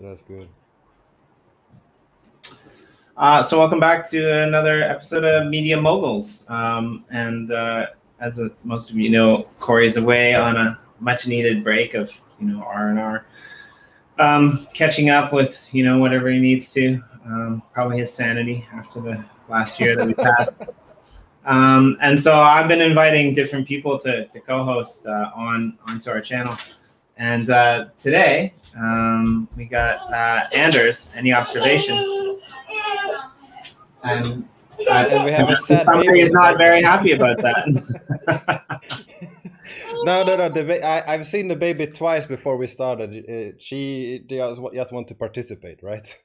That's good. So welcome back to another episode of Media Moguls. As most of you know, Corey's away on a much-needed break of R&R, catching up with whatever he needs to. Probably his sanity after the last year that we've had. And so I've been inviting different people to co-host onto our channel. And today we got Anders. Any observation? And we have a sad baby. Is not very happy about that. No. I've seen the baby twice before we started. She just want to participate, right?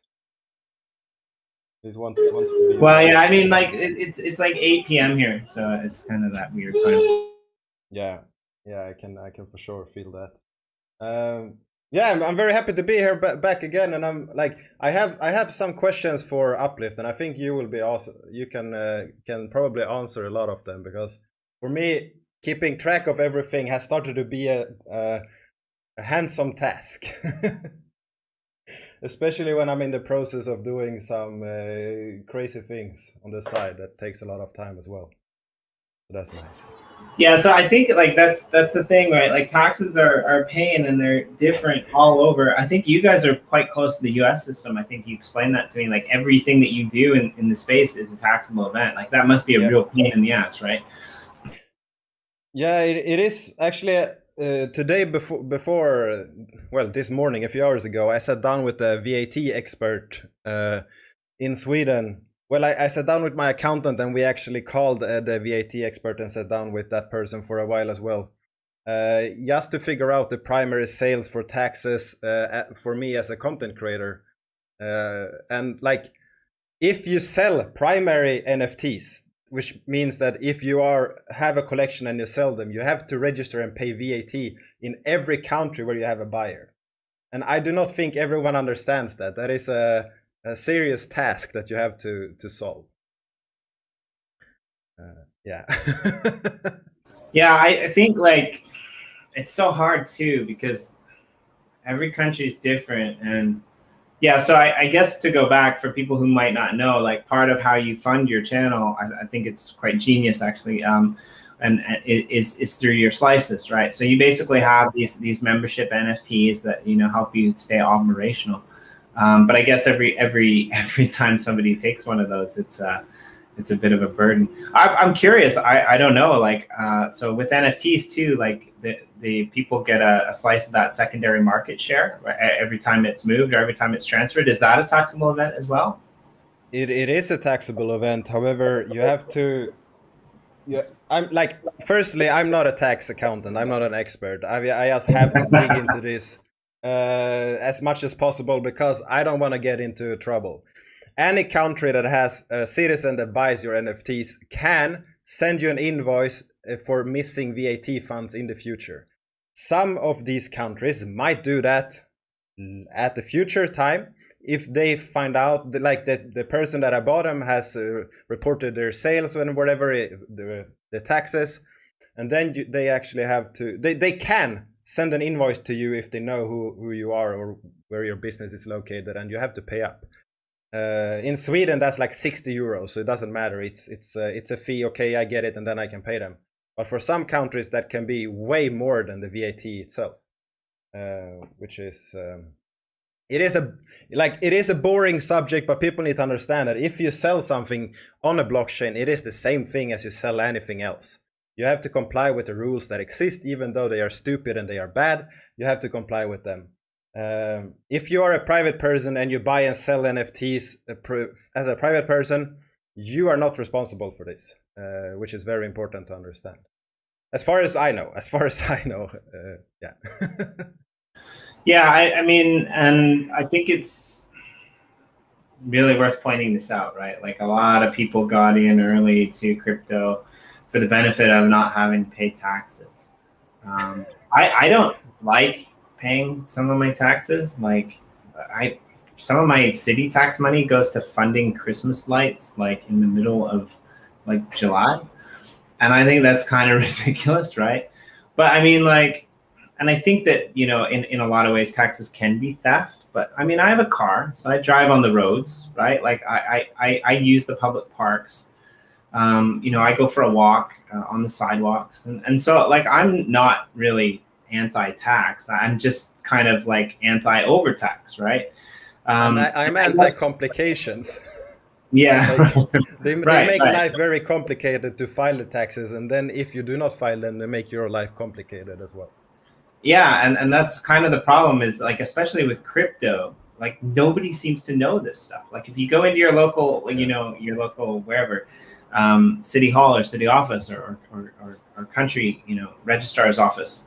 Wants to be well, yeah. I mean, like it's like 8 p.m. here, so it's kind of that weird time. Yeah. I can for sure feel that. Yeah, I'm very happy to be here back again, and I'm like I have some questions for Uplift, and I think you will be also you can probably answer a lot of them, because for me keeping track of everything has started to be a handsome task, especially when I'm in the process of doing some crazy things on the side that takes a lot of time as well. So that's nice. Yeah, so I think like that's the thing, right? Like taxes are a pain, and they're different all over. I think you guys are quite close to the US system. I think you explained that to me. Like everything that you do in the space is a taxable event. Like that must be a real pain in the ass, right? Yeah, it is actually. Today before this morning, a few hours ago, I sat down with a VAT expert in Sweden. Well, I sat down with my accountant, and we actually called the VAT expert and sat down with that person for a while as well, just to figure out the primary sales for taxes for me as a content creator. And like, if you sell primary NFTs, which means that if you have a collection and you sell them, you have to register and pay VAT in every country where you have a buyer. And I do not think everyone understands that. That is a serious task that you have to solve. Yeah. Yeah, I think like it's so hard too, because every country is different. And yeah, so I guess to go back for people who might not know, like part of how you fund your channel, I think it's quite genius actually, and it is through your slices, right? So you basically have these membership NFTs that help you stay operational. But I guess every time somebody takes one of those, it's a bit of a burden. I'm curious. I don't know. Like so with NFTs too, like the people get a slice of that secondary market share every time it's moved or every time it's transferred. Is that a taxable event as well? It is a taxable event. However, you have to. Firstly, I'm not a tax accountant. I'm not an expert. I just have to dig into this as much as possible, because I don't want to get into trouble. Any country that has a citizen that buys your NFTs can send you an invoice for missing VAT funds in the future. Some of these countries might do that at the future time if they find out that the person that I bought them has reported their sales and whatever the taxes, and then they actually have to they can send an invoice to you if they know who you are or where your business is located, and you have to pay up. In Sweden, that's like 60 euros, so it doesn't matter. It's a fee. Okay, I get it, and then I can pay them. But for some countries, that can be way more than the VAT itself, which is it is a boring subject, but people need to understand that if you sell something on a blockchain, it is the same thing as you sell anything else. You have to comply with the rules that exist, even though they are stupid and they are bad. You have to comply with them. If you are a private person and you buy and sell NFTs as a private person, you are not responsible for this, which is very important to understand. As far as I know, yeah. Yeah, I mean, and I think it's really worth pointing this out, right? Like a lot of people got in early to crypto for the benefit of not having to pay taxes. I don't like paying some of my taxes. Like some of my city tax money goes to funding Christmas lights, like in the middle of like July. And I think that's kind of ridiculous, right? But I mean, like, and I think that, in a lot of ways, taxes can be theft. But I mean, I have a car, so I drive on the roads, right? Like I use the public parks. You know, I go for a walk on the sidewalks, and so like I'm not really anti-tax. I'm just kind of like anti-overtax, right? I'm anti-complications. Yeah, like, they make life very complicated to file the taxes, and then if you do not file them, they make your life complicated as well. Yeah, and that's kind of the problem is like, especially with crypto, like nobody seems to know this stuff. Like if you go into your local, you know, your local wherever, city hall or city office or country, you know, registrar's office,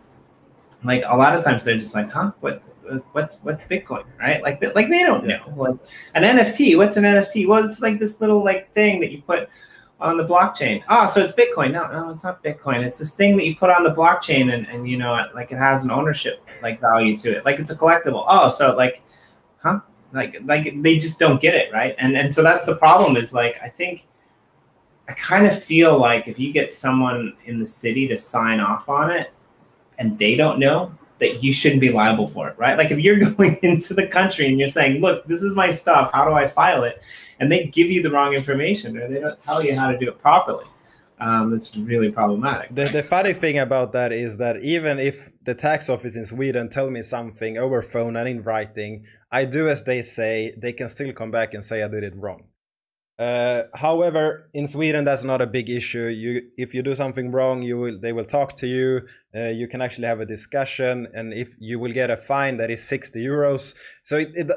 like a lot of times they're just like, huh, what's Bitcoin, right? Like they don't know. Like an NFT, what's an NFT? Well, it's like this little like thing that you put on the blockchain. Oh, so it's Bitcoin. No, it's not Bitcoin. It's this thing that you put on the blockchain and you know, like it has an ownership like value to it. Like it's a collectible. Oh, so like, huh? Like they just don't get it, right? And so that's the problem is like, I kind of feel like if you get someone in the city to sign off on it and they don't know, that you shouldn't be liable for it, right? Like if you're going into the country and you're saying, look, this is my stuff, how do I file it? And they give you the wrong information or they don't tell you how to do it properly. That's really problematic. The funny thing about that is that even if the tax office in Sweden tell me something over phone and in writing, I do as they say, they can still come back and say I did it wrong. However, in Sweden, that's not a big issue. If you do something wrong, they will talk to you. You can actually have a discussion, and if you will get a fine that is 60 euros. So it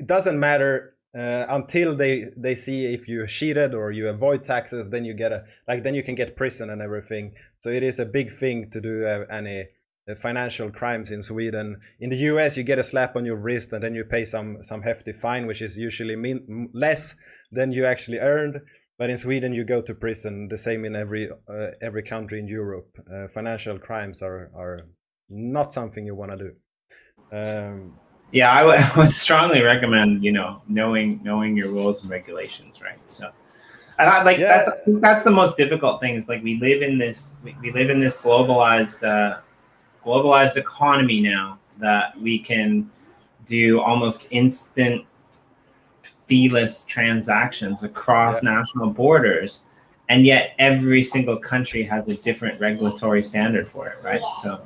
doesn't matter until they see if you cheated or you avoid taxes. Then you get then you can get prison and everything. So it is a big thing to do any financial crimes in Sweden. In the US, you get a slap on your wrist and then you pay some hefty fine, which is usually less than you actually earned. But in Sweden, you go to prison. The same in every country in Europe. Financial crimes are not something you want to do. Yeah, I would strongly recommend, you know, knowing your rules and regulations, right? So, and I like that's the most difficult thing is like we live in this globalized economy now that we can do almost instant feeless transactions across national borders, and yet every single country has a different regulatory standard for it, right? So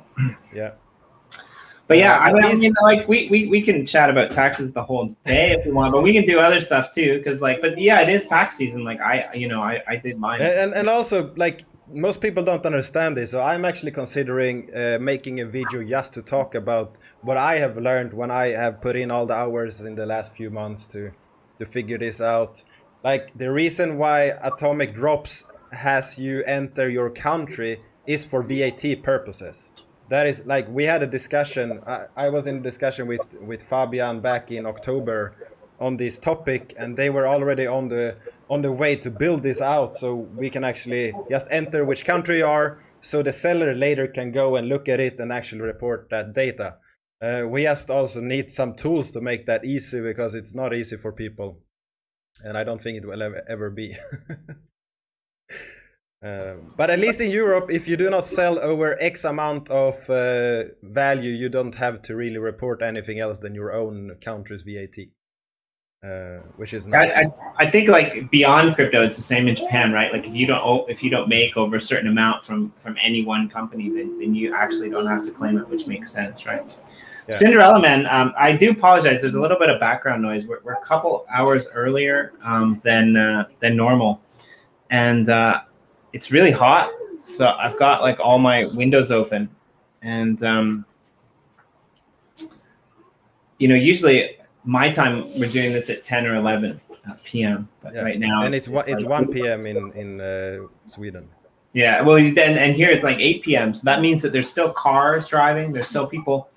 but yeah, I mean, like we can chat about taxes the whole day if we want, but we can do other stuff too, because like, but yeah, it is tax season. Like I did mine, and also like most people don't understand this, so I'm actually considering making a video just to talk about what I have learned when I have put in all the hours in the last few months to figure this out. Like the reason why atomic drops has you enter your country is for VAT purposes. That is like, we had a discussion, I was in a discussion with Fabian back in October on this topic, and they were already on the way to build this out, so we can actually just enter which country you are, so the seller later can go and look at it and actually report that data. We just also need some tools to make that easy, because it's not easy for people, and I don't think it will ever be. But at least in Europe, if you do not sell over X amount of value, you don't have to really report anything else than your own country's VAT. Which is nice. I think like beyond crypto, it's the same in Japan, right? Like if you don't make over a certain amount from any one company, then you actually don't have to claim it, which makes sense, right? Yeah. Cinderella Man, I do apologize. There's a little bit of background noise. We're a couple hours earlier than normal, and it's really hot. So I've got like all my windows open, and you know, usually my time we're doing this at 10 or 11 p.m. But right now and it's like 1 p.m. in Sweden. Yeah, well, then and here it's like 8 p.m. So that means that there's still cars driving. There's still people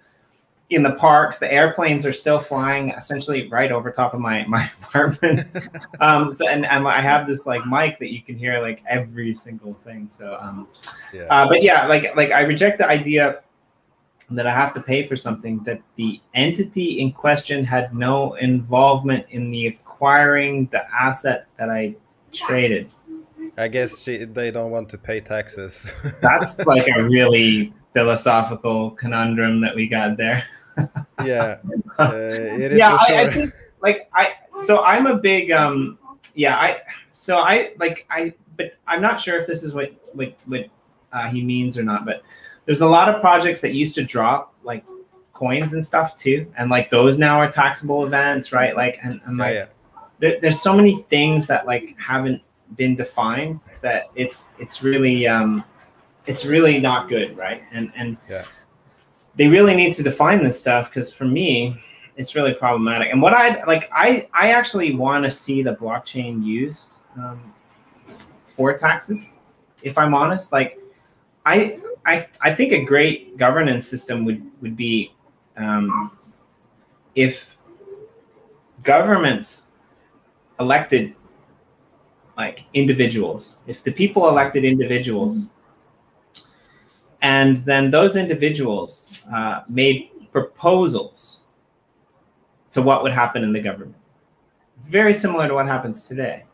in the parks. The airplanes are still flying essentially right over top of my apartment. So and I have this like mic that you can hear like every single thing. So but yeah, like I reject the idea that I have to pay for something that the entity in question had no involvement in the acquiring the asset that I traded. I guess they don't want to pay taxes. That's like a really philosophical conundrum that we got there. Yeah, it is Yeah, for sure. I think like so I'm a big yeah but I'm not sure if this is what he means or not, but there's a lot of projects that used to drop like coins and stuff too, and like those now are taxable events, right? Like and like Yeah. there's so many things that like haven't been defined that it's really not good, right? And Yeah. they really need to define this stuff, because for me it's really problematic. And what I actually want to see the blockchain used for taxes, if I'm honest. Like I think a great governance system would be if governments elected like individuals, if the people elected individuals, and then those individuals made proposals to what would happen in the government, very similar to what happens today,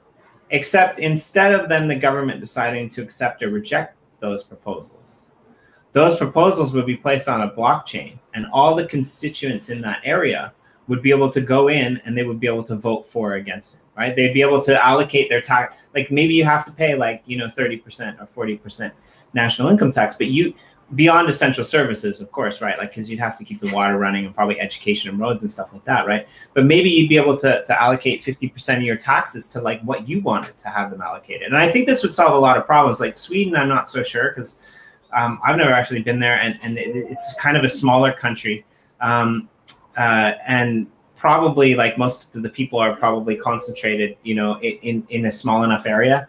except instead of then the government deciding to accept or reject those proposals would be placed on a blockchain, and all the constituents in that area would be able to go in and they would be able to vote for or against it, right? They'd be able to allocate their tax. Like maybe you have to pay like, 30% or 40% national income tax, but you, beyond essential services, of course, right? Like, because you'd have to keep the water running and probably education and roads and stuff like that, right? But maybe you'd be able to allocate 50% of your taxes to like what you wanted to have them allocated. And I think this would solve a lot of problems. Like Sweden, I'm not so sure, because I've never actually been there, and it's kind of a smaller country. And probably like most of the people are probably concentrated, in a small enough area,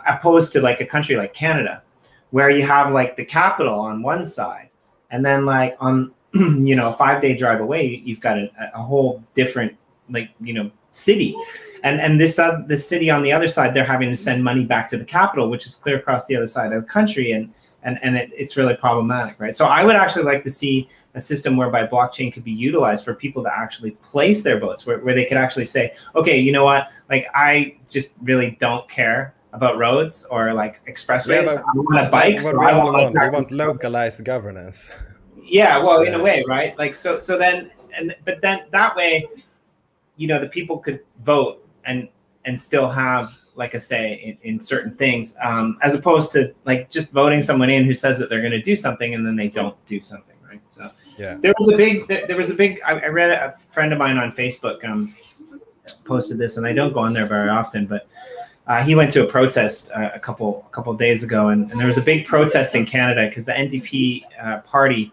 opposed to like a country like Canada, where you have like the capital on one side, and then like on, a 5-day drive away, you've got a whole different like, city. And this city on the other side, they're having to send money back to the capital, which is clear across the other side of the country. And it's really problematic, right? So I would actually like to see a system whereby blockchain could be utilized for people to actually place their votes, where they could actually say, okay, you know what? Like, I just really don't care about roads or like expressways. I want a bike. So we want localized governance. Yeah, well, in a way, right? Like, so then, but then that way, the people could vote and still have like a say in certain things, as opposed to like just voting someone in who says that they're going to do something and then they don't do something, right? So yeah, there was a big. I read a friend of mine on Facebook posted this, and I don't go on there very often, but he went to a protest a couple days ago, and there was a big protest in Canada because the NDP party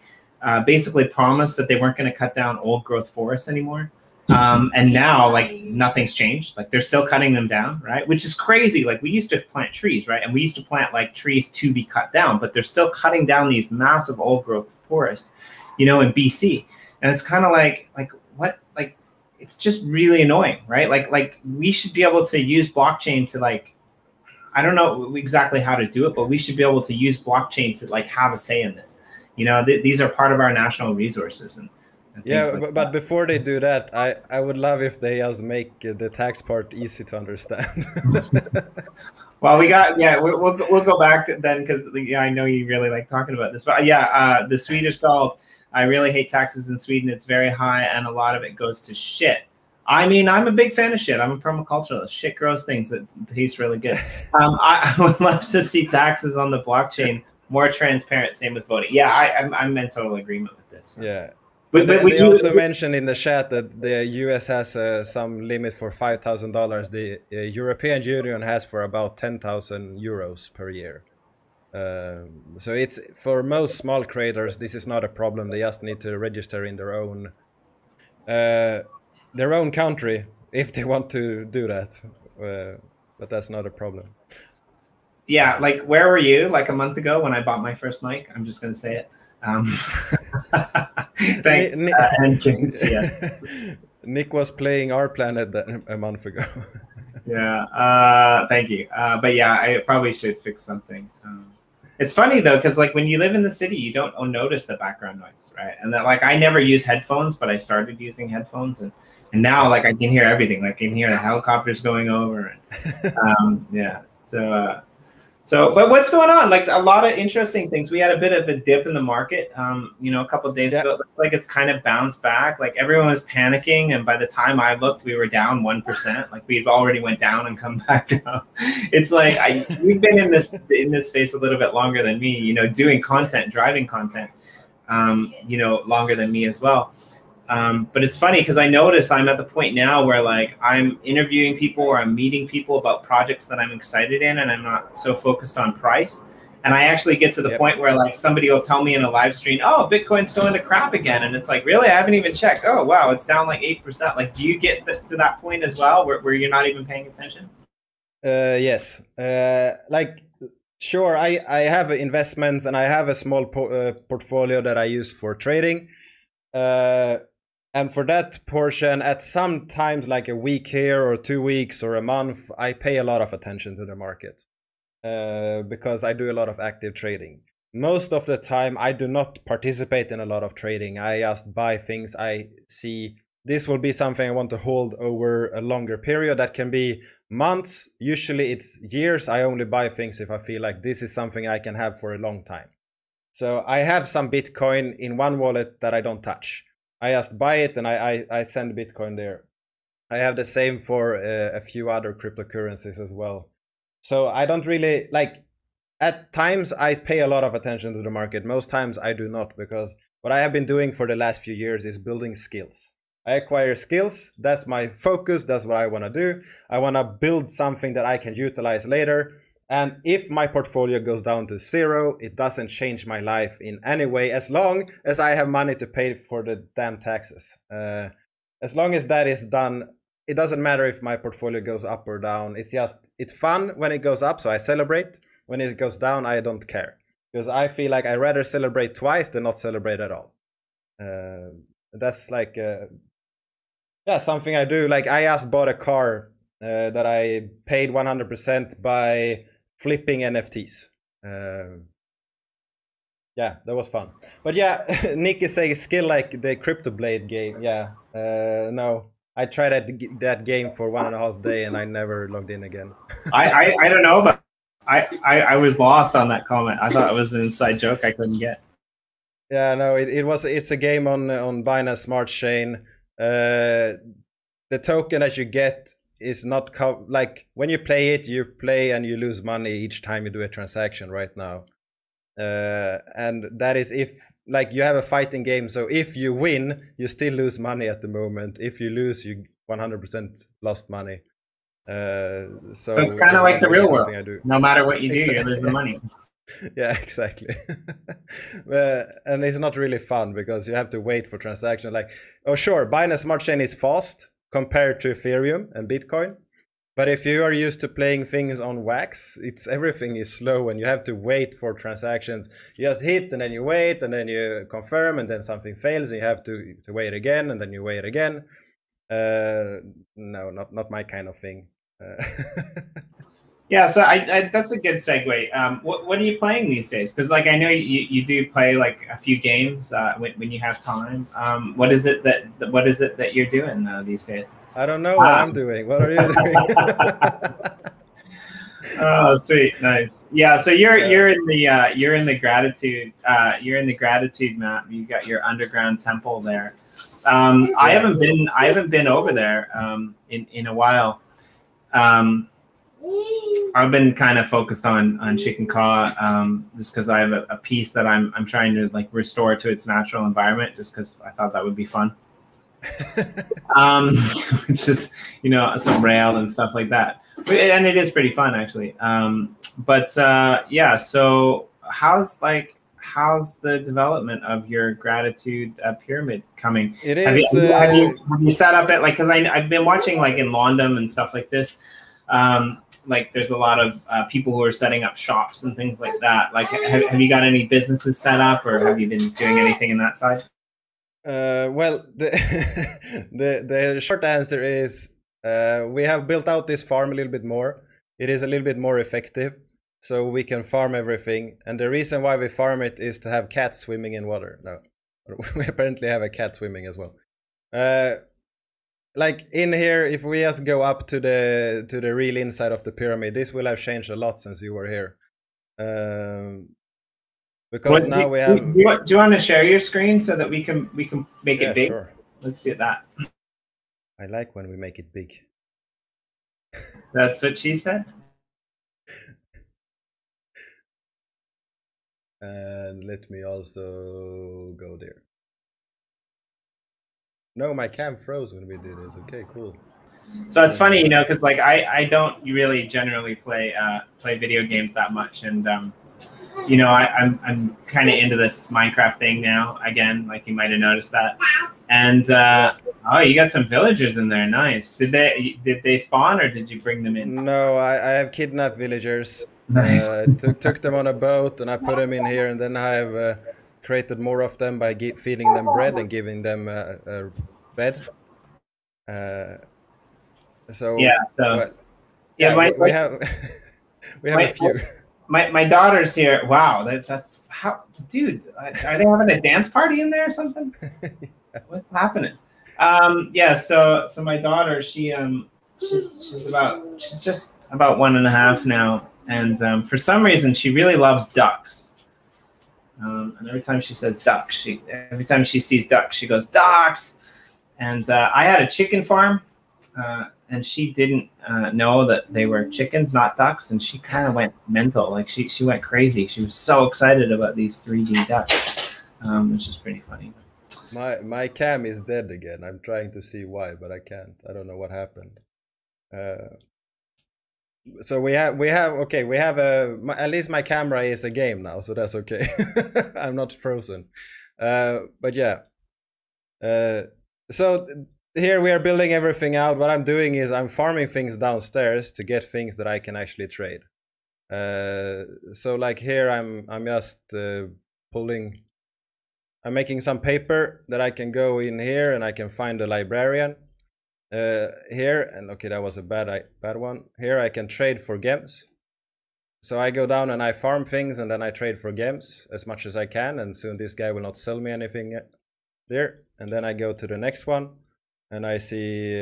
basically promised that they weren't going to cut down old growth forests anymore. And now like nothing's changed. Like they're still cutting them down, right? Which is crazy. Like we used to plant trees, right? And we used to plant like trees to be cut down, but they're still cutting down these massive old growth forests, in BC. And it's kind of like what, like, it's just really annoying, right? Like we should be able to use blockchain to like, I don't know exactly how to do it, but we should be able to use blockchain to like have a say in this. These are part of our national resources. And yeah, like but before they do that, I would love if they just make the tax part easy to understand. Well, we'll go back to then, because I know you really like talking about this. But the Swedish called, I really hate taxes in Sweden. It's very high, and a lot of it goes to shit. I mean, I'm a big fan of shit. I'm a permaculturalist. Shit grows things that taste really good. I would love to see taxes on the blockchain more transparent. Same with voting. Yeah, I'm in total agreement with this. Yeah. But they also mentioned in the chat that the US has some limit for $5,000. The European Union has for about 10,000 euros per year. So it's, for most small creators, this is not a problem. They just need to register in their own country if they want to do that. But that's not a problem. Yeah, like where were you like a month ago when I bought my first mic? I'm just going to say it. Thanks. Yes. Nick was playing Our Planet a month ago. Yeah, thank you. But yeah, I probably should fix something. It's funny though, because like when you live in the city, you don't notice the background noise, right? And that, like, I never use headphones, but I started using headphones, and now like I can hear everything. Like I can hear the helicopters going over, and yeah. So So, but what's going on? Like a lot of interesting things. We had a bit of a dip in the market, a couple of days ago. It looked like it's kind of bounced back. Like everyone was panicking, and by the time I looked, we were down 1%. Like we've already went down and come back up. It's like you've been in this space a little bit longer than me. Doing content, driving content, longer than me as well. But it's funny because I notice I'm at the point now where like I'm interviewing people or I'm meeting people about projects that I'm excited in, and I'm not so focused on price. And I actually get to the point where like somebody will tell me in a live stream, oh, Bitcoin's going to crap again. And it's like, really? I haven't even checked. Oh, wow, it's down like 8%. Like, do you get to that point as well where you're not even paying attention? Yes. Sure, I have investments and I have a small portfolio that I use for trading. And for that portion, at some times, like a week here or 2 weeks or a month, I pay a lot of attention to the market because I do a lot of active trading. Most of the time, I do not participate in a lot of trading. I just buy things I see. This will be something I want to hold over a longer period. That can be months. Usually it's years. I only buy things if I feel like this is something I can have for a long time. So I have some Bitcoin in one wallet that I don't touch. I just buy it and I send Bitcoin there. I have the same for a few other cryptocurrencies as well. So I don't really like, at times I pay a lot of attention to the market. Most times I do not, because what I have been doing for the last few years is building skills. I acquire skills. That's my focus. That's what I want to do. I want to build something that I can utilize later. And if my portfolio goes down to 0, it doesn't change my life in any way, as long as I have money to pay for the damn taxes. As long as that is done, it doesn't matter if my portfolio goes up or down. It's fun when it goes up, so I celebrate. When it goes down, I don't care, because I feel like I'd rather celebrate twice than not celebrate at all. That's like, something I do. Like I just bought a car that I paid 100% by flipping NFTs. Yeah, that was fun. But yeah, Nick is saying skill like the Crypto Blade game. Yeah, no, I tried that game for 1.5 days and I never logged in again. I don't know, but I was lost on that comment. I thought it was an inside joke I couldn't get. Yeah, no, it's a game on Binance Smart Chain. The token that you get is not like when you play it, you play and you lose money each time you do a transaction right now. And that is if like you have a fighting game, so if you win, you still lose money at the moment. If you lose, you 100% lost money. So it's kind of like the real world. No matter what you do, exactly. You're losing money. Yeah, exactly. And it's not really fun because you have to wait for transaction. Like, oh sure, Binance Smart Chain is fast compared to Ethereum and Bitcoin, but if you are used to playing things on Wax, everything is slow and you have to wait for transactions. You just hit and then you wait and then you confirm and then something fails and you have to wait again and then you wait again. No, not my kind of thing. Yeah, so I that's a good segue. What are you playing these days? Because like I know you do play like a few games when you have time. What is it that you're doing these days? I don't know what I'm doing. What are you doing? Oh, sweet, nice. Yeah, so you're in the gratitude map. You got your underground temple there. I haven't been over there in a while. I've been kind of focused on Chicken Caw just because I have a piece that I'm trying to like restore to its natural environment, just because I thought that would be fun. It's just some rail and stuff like that, and it is pretty fun actually. Yeah. So how's the development of your gratitude pyramid coming? It is. Have you set up it like, because I've been watching like in London and stuff like this. Like there's a lot of people who are setting up shops and things like that. Like, have you got any businesses set up, or have you been doing anything in that side? Well, the short answer is we have built out this farm a little bit more. It is a little bit more effective, so we can farm everything. And the reason why we farm it is to have cats swimming in water. No, we apparently have a cat swimming as well. Like in here, if we just go up to the real inside of the pyramid, this will have changed a lot since you were here. Because now we have. Do you want to share your screen so that we can make it big? Sure. Let's do that. I like when we make it big. That's what she said. And let me also go there. No, my cam froze when we did this. Okay, cool. So it's funny, you know, because like I don't really generally play video games that much, and you know, I'm kind of into this Minecraft thing now again, like you might have noticed that. And oh, you got some villagers in there, nice. Did they spawn or did you bring them in? No, I have kidnapped villagers. Nice. Took them on a boat and I put them in here, and then I have created more of them by feeding them bread and giving them a bed. So yeah, we have a few. My daughter's here. Wow, that's how, dude. Are they having a dance party in there or something? What's happening? Yeah. So my daughter, she's just about 1.5 now, and for some reason she really loves ducks. And every time she says ducks, every time she sees ducks, she goes ducks. And I had a chicken farm. And she didn't know that they were chickens, not ducks, and she kind of went mental. Like she went crazy. She was so excited about these 3D ducks, which is pretty funny. My cam is dead again. I'm trying to see why, but I can't. I don't know what happened. So we have at least my camera is a game now, so that's okay. I'm not frozen. But yeah. So here we are building everything out. What I'm doing is I'm farming things downstairs to get things that I can actually trade. So like here I'm just pulling. I'm making some paper that I can go in here and I can find a librarian here. And okay, that was a bad one. Here I can trade for gems. So I go down and I farm things and then I trade for gems as much as I can. And soon this guy will not sell me anything there. And then I go to the next one. And I see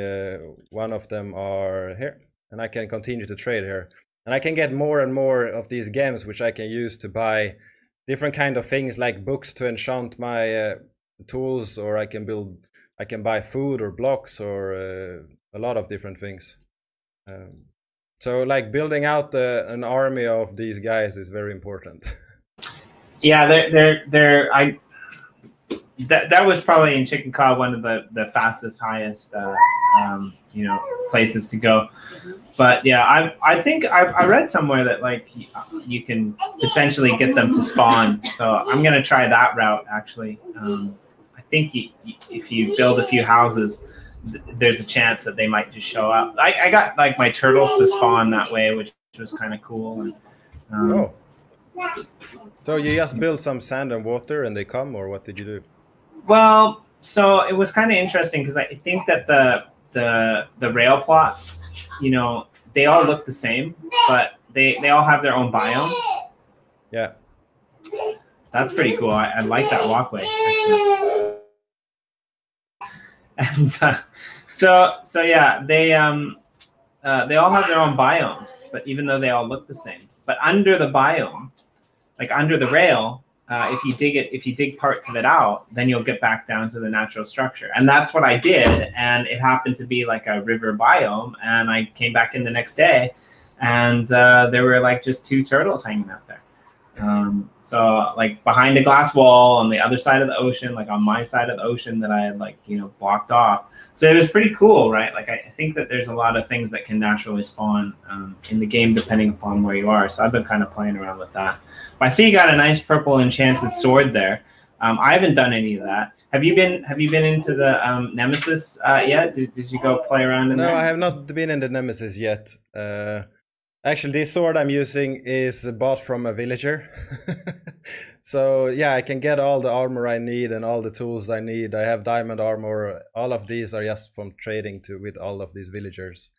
one of them are here, and I can continue to trade here. And I can get more and more of these gems, which I can use to buy different kind of things like books to enchant my tools, or I can buy food or blocks or a lot of different things. So like building out an army of these guys is very important. Yeah, that was probably in Chicken Cob one of the fastest, highest, you know, places to go. But yeah, I think I read somewhere that like you can potentially get them to spawn. So I'm gonna try that route actually. I think if you build a few houses, there's a chance that they might just show up. I got like my turtles to spawn that way, which was kind of cool. And, oh. So you just build some sand and water and they come, or what did you do? Well, so it was kind of interesting because I think that the rail plots, you know, they all look the same, but they all have their own biomes. Yeah, that's pretty cool. I like that walkway actually. And so yeah, they all have their own biomes, but even though they all look the same, but under the biome, like under the rail. If you dig parts of it out, then you'll get back down to the natural structure. And that's what I did. And it happened to be like a river biome. And I came back in the next day and there were like just 2 turtles hanging out there. So like behind a glass wall on the other side of the ocean, like on my side of the ocean that I had like, you know, blocked off. So it was pretty cool, right? Like I think that there's a lot of things that can naturally spawn in the game depending upon where you are. So I've been kind of playing around with that. But I see you got a nice purple enchanted sword there. I haven't done any of that. Have you been into the Nemesis yet? Did you go play around in there? No, I have not been in the Nemesis yet. Actually, this sword I'm using is bought from a villager. So yeah, I can get all the armor I need and all the tools I need. I have diamond armor. All of these are just from trading with all of these villagers,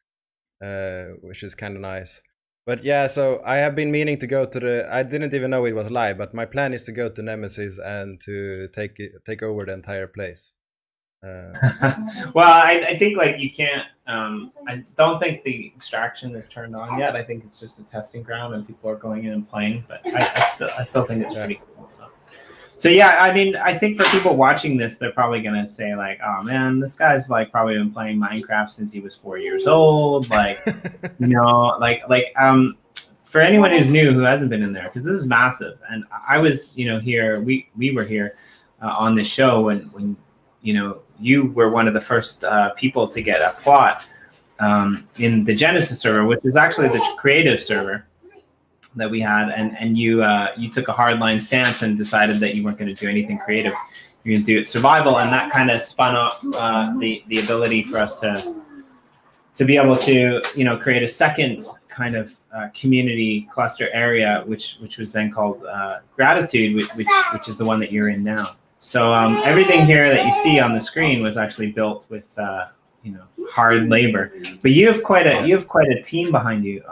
which is kind of nice. But yeah, so I have been meaning to go to I didn't even know it was live, but my plan is to go to Nemesis and to take over the entire place. Well, I think like you can't I don't think the extraction is turned on yet. I think it's just a testing ground and people are going in and playing. But I still think it's pretty cool. So yeah, I mean, I think for people watching this, they're probably gonna say like, "Oh man, this guy's like probably been playing Minecraft since he was 4 years old." Like, you know, for anyone who's new who hasn't been in there, because this is massive. And I was, you know, here. We were here on this show when you know you were one of the first people to get a plot in the Genesis server, which is actually the creative server that we had, and you took a hardline stance and decided that you weren't going to do anything creative. You're going to do it survival, and that kind of spun up the ability for us to be able to, you know, create a second kind of community cluster area, which was then called Gratitude, which is the one that you're in now. So everything here that you see on the screen was actually built with you know, hard labor, but you have quite a team behind you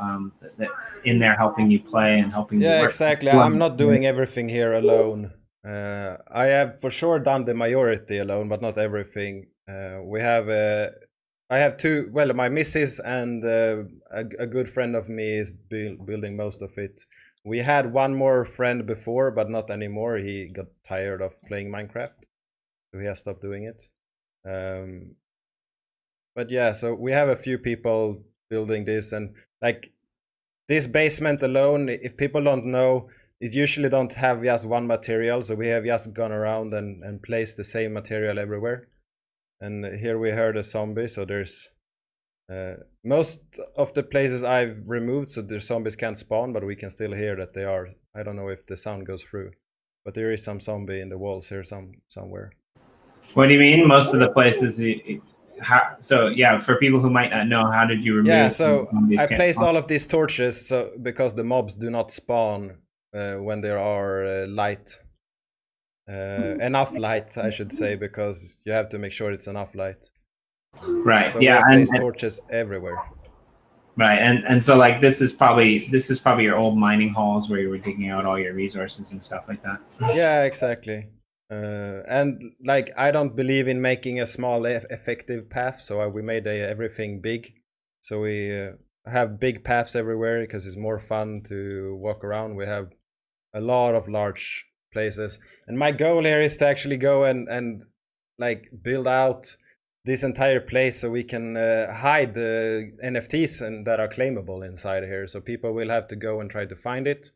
that's in there helping you play and helping you work. Exactly. I'm not doing everything here alone. I have for sure done the majority alone, but not everything. I have two, well, my missus and a good friend of me is building most of it. We had one more friend before, but not anymore. He got tired of playing Minecraft, so he has stopped doing it. But yeah, so we have a few people building this, and like this basement alone, if people don't know, it usually don't have just one material, so we have just gone around and placed the same material everywhere. And here we heard a zombie, so there's most of the places I've removed, so the zombies can't spawn, but we can still hear that they are. I don't know if the sound goes through, but there is some zombie in the walls here somewhere. What do you mean? Most of the places so yeah, for people who might not know, how did you remove? Yeah, so I placed all of these torches, so because the mobs do not spawn when there are light, enough light, I should say, because you have to make sure it's enough light. Right. So yeah, I placed torches everywhere. Right, and so like this is probably your old mining halls where you were digging out all your resources and stuff like that. Yeah, exactly. And like I don't believe in making a small effective path, so we made everything big. So we have big paths everywhere because it's more fun to walk around. We have a lot of large places, and my goal here is to actually go and like build out this entire place so we can hide the NFTs and that are claimable inside here. So people will have to go and try to find it,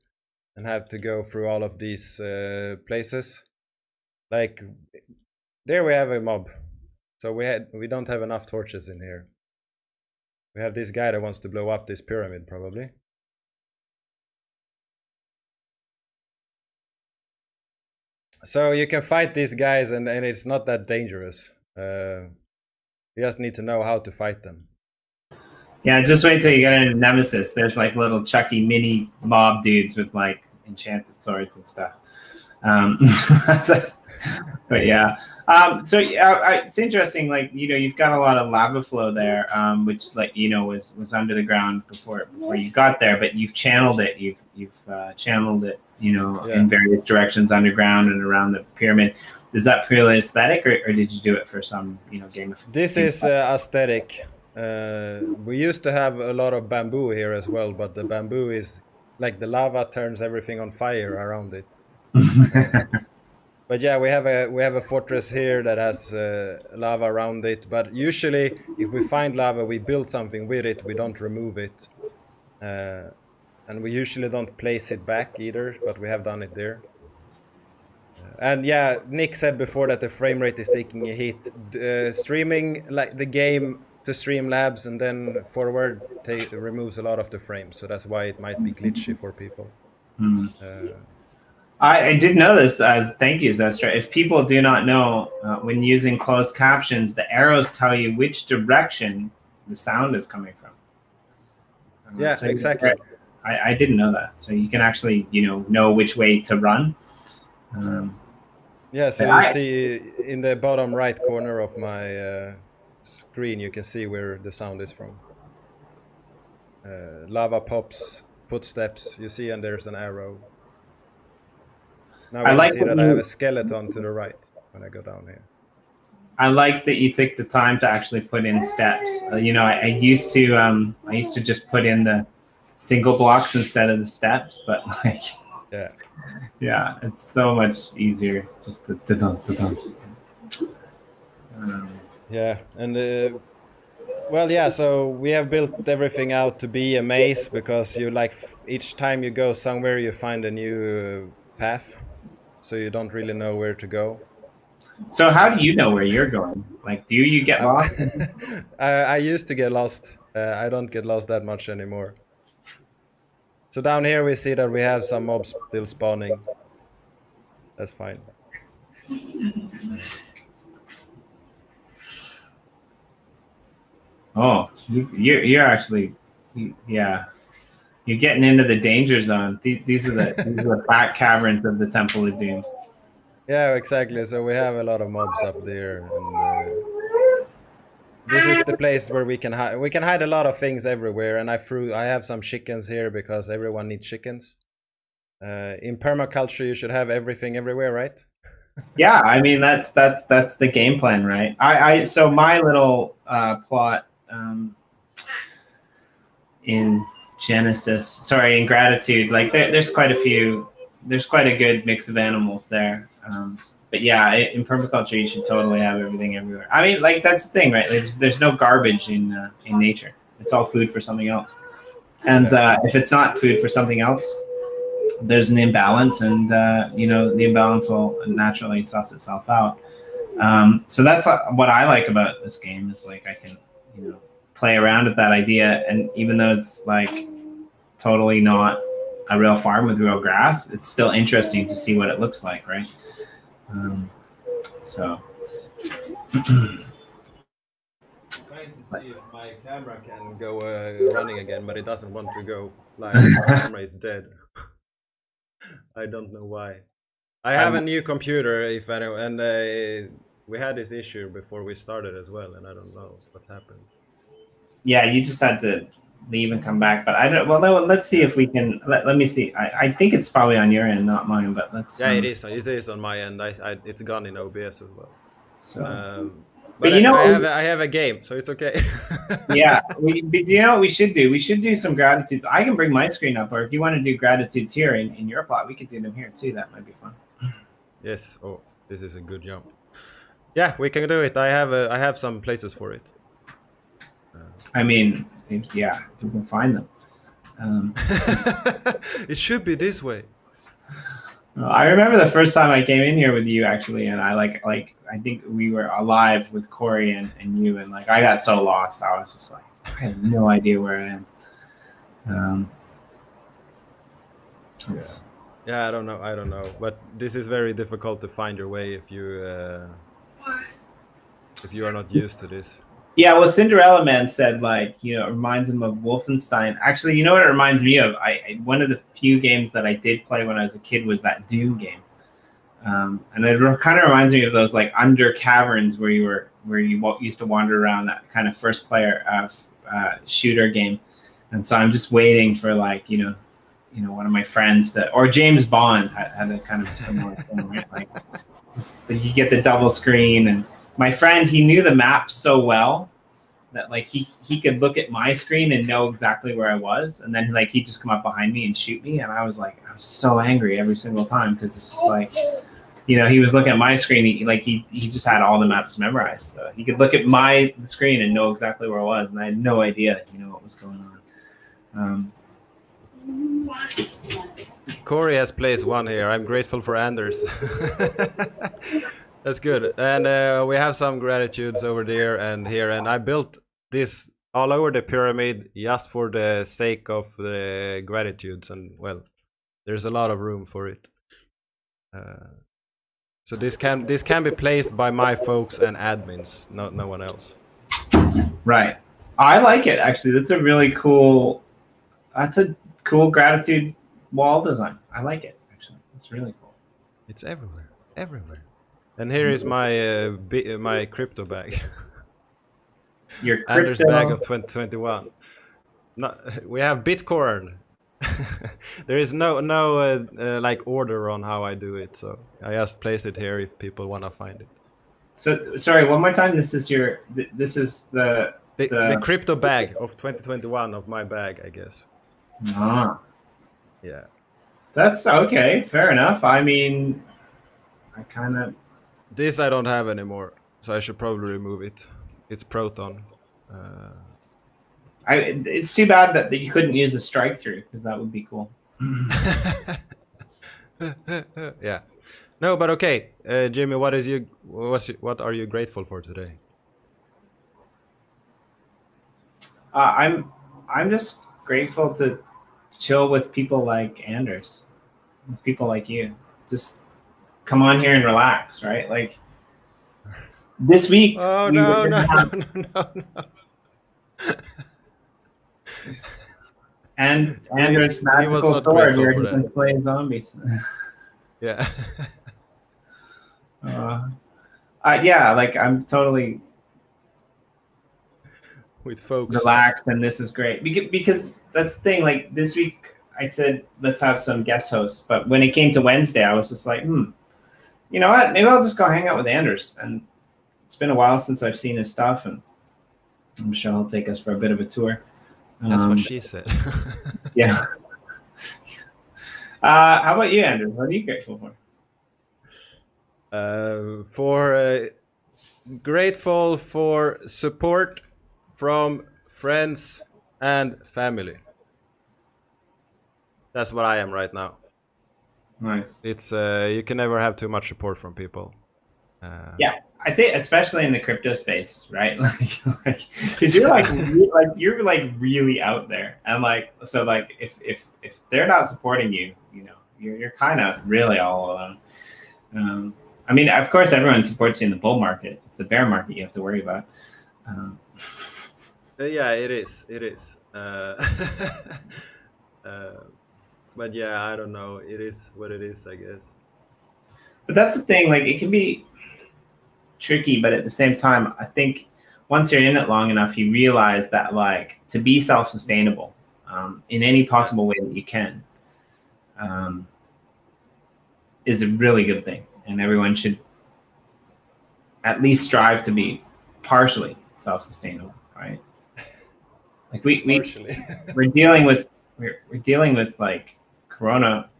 and have to go through all of these places. Like there we have a mob, so we don't have enough torches in here. We have this guy that wants to blow up this pyramid probably. So you can fight these guys and it's not that dangerous. You just need to know how to fight them. Yeah, just wait till you get into Nemesis. There's like little Chucky mini mob dudes with like enchanted swords and stuff. But yeah, so it's interesting. Like, you know, you've got a lot of lava flow there, which, like, you know, was under the ground before you got there. But you've channeled it. You've channeled it, you know, in various directions underground and around the pyramid. Is that purely aesthetic, or did you do it for some, you know, gamification? This is aesthetic. We used to have a lot of bamboo here as well, but the bamboo is like the lava turns everything on fire around it. But yeah, we have a fortress here that has lava around it. But usually, if we find lava, we build something with it. We don't remove it, and we usually don't place it back either. But we have done it there. And yeah, Nick said before that the frame rate is taking a hit. Streaming like the game to Streamlabs and then forward removes a lot of the frames, so that's why it might be glitchy for people. I did know this. Thank you, Zestra. If people do not know, when using closed captions, the arrows tell you which direction the sound is coming from. Yeah, so exactly. I didn't know that. So you can actually, you know which way to run. Yeah, so you see in the bottom right corner of my screen, you can see where the sound is from. Lava pops, footsteps, you see, and there's an arrow. Now I see that I have a skeleton to the right when I go down here. I like that you took the time to actually put in steps. You know, I used to just put in the single blocks instead of the steps, but like, yeah, it's so much easier just to yeah, and well, yeah, so we have built everything out to be a maze because you like each time you go somewhere you find a new path, so you don't really know where to go. So how do you know where you're going? Like, do you get lost? I used to get lost. I don't get lost that much anymore. So down here we see that we have some mobs still spawning. That's fine. Oh, you're actually, yeah, you're getting into the danger zone. These are the back caverns of the Temple of Doom. Yeah, exactly. So we have a lot of mobs up there, and this is the place where we can hide. We can hide a lot of things everywhere, and I have some chickens here because everyone needs chickens. In permaculture, you should have everything everywhere, right? Yeah, I mean that's the game plan, right? So my little plot in Genesis, sorry, in Gratitude, like there's quite a good mix of animals there. But yeah, in permaculture, you should totally have everything everywhere. I mean, like that's the thing, right? There's no garbage in nature. It's all food for something else. And if it's not food for something else, there's an imbalance, and you know, the imbalance will naturally suss itself out. So that's what I like about this game, is like I can, you know, play around with that idea, and even though it's like totally not a real farm with real grass, it's still interesting to see what it looks like, right? So trying to see if my camera can go running again, but it doesn't want to go. Like the camera is dead. I don't know why. I have a new computer, if anyone, and we had this issue before we started as well, and I don't know what happened. Yeah, you just had to leave and come back, but I don't. Well, let's see if we can. Let me see. I think it's probably on your end, not mine. But let's. Yeah, it is. It is on my end. It's gone in OBS as well. So. But you know, I have a game, so it's okay. Yeah, you know what we should do? We should do some gratitudes. I can bring my screen up, or if you want to do gratitudes here in your plot, we could do them here too. That might be fun. Yes. Oh, this is a good jump. Yeah, we can do it. I have some places for it. I mean, yeah, you can find them. It should be this way. I remember the first time I came in here with you, actually, and I like I think we were alive with Corey and you, and like I got so lost. I was just like, I have no idea where I am. Yeah, I don't know, but this is very difficult to find your way if you are not used to this. Yeah, well, Cinderella Man said, like, you know, it reminds him of Wolfenstein. Actually, you know what it reminds me of? One of the few games that I did play when I was a kid was that Doom game, and it kind of reminds me of those like under caverns where you used to wander around, that kind of first player shooter game. And so I'm just waiting for, like, you know, one of my friends to, or James Bond had a kind of a similar thing, right? Like you get the double screen, and my friend, he knew the map so well that like he could look at my screen and know exactly where I was, and then like he'd just come up behind me and shoot me, and I was so angry every single time, because it's just like, you know, he was looking at my screen, he just had all the maps memorized, so he could look at my screen and know exactly where I was, and I had no idea, you know, what was going on. Corey has placed one here. I'm grateful for Anders. That's good. And we have some gratitudes over there and here. And I built this all over the pyramid just for the sake of the gratitudes. And, well, there's a lot of room for it. So this can be placed by my folks and admins, no one else. Right. I like it, actually. That's a really cool... That's a cool gratitude wall design. I like it, actually. It's really cool. It's everywhere. Everywhere. And here is my my crypto bag. Your crypto... Anders bag of 2021. No, we have Bitcoin. There is no like order on how I do it, so I just placed it here if people want to find it. So sorry, one more time. This is your. This is the crypto bag of 2021 of my bag, I guess. Ah. Yeah. That's okay. Fair enough. I mean, I kind of. This I don't have anymore, so I should probably remove it. It's Proton. It's too bad that you couldn't use a strike through, because that would be cool. Yeah. No, but okay, Jimmy. What are you grateful for today? I'm just grateful to chill with people like Anders, with people like you. Just come on here and relax, right? Like this week. Oh no! And Anders' magical sword where he can slay zombies. Yeah. Yeah, like I'm totally with folks relaxed, and this is great because that's the thing. Like this week, I said let's have some guest hosts, but when it came to Wednesday, I was just like, you know what? Maybe I'll just go hang out with Anders. And it's been a while since I've seen his stuff, and I'm sure he'll take us for a bit of a tour. That's what she said. Yeah. How about you, Anders? What are you grateful for? Grateful for support from friends and family. That's what I am right now. Nice. It's you can never have too much support from people. Yeah, I think especially in the crypto space, right? Like, because you're like really out there, and like so like if they're not supporting you, you know, you're kind of really all alone. I mean, of course, everyone supports you in the bull market. It's the bear market you have to worry about. Yeah, it is. It is. But yeah, I don't know. It is what it is, I guess. But that's the thing. Like, it can be tricky, but at the same time, I think once you're in it long enough, you realize that like to be self-sustainable in any possible way that you can is a really good thing, and everyone should at least strive to be partially self-sustainable, right? Like we're dealing with like Corona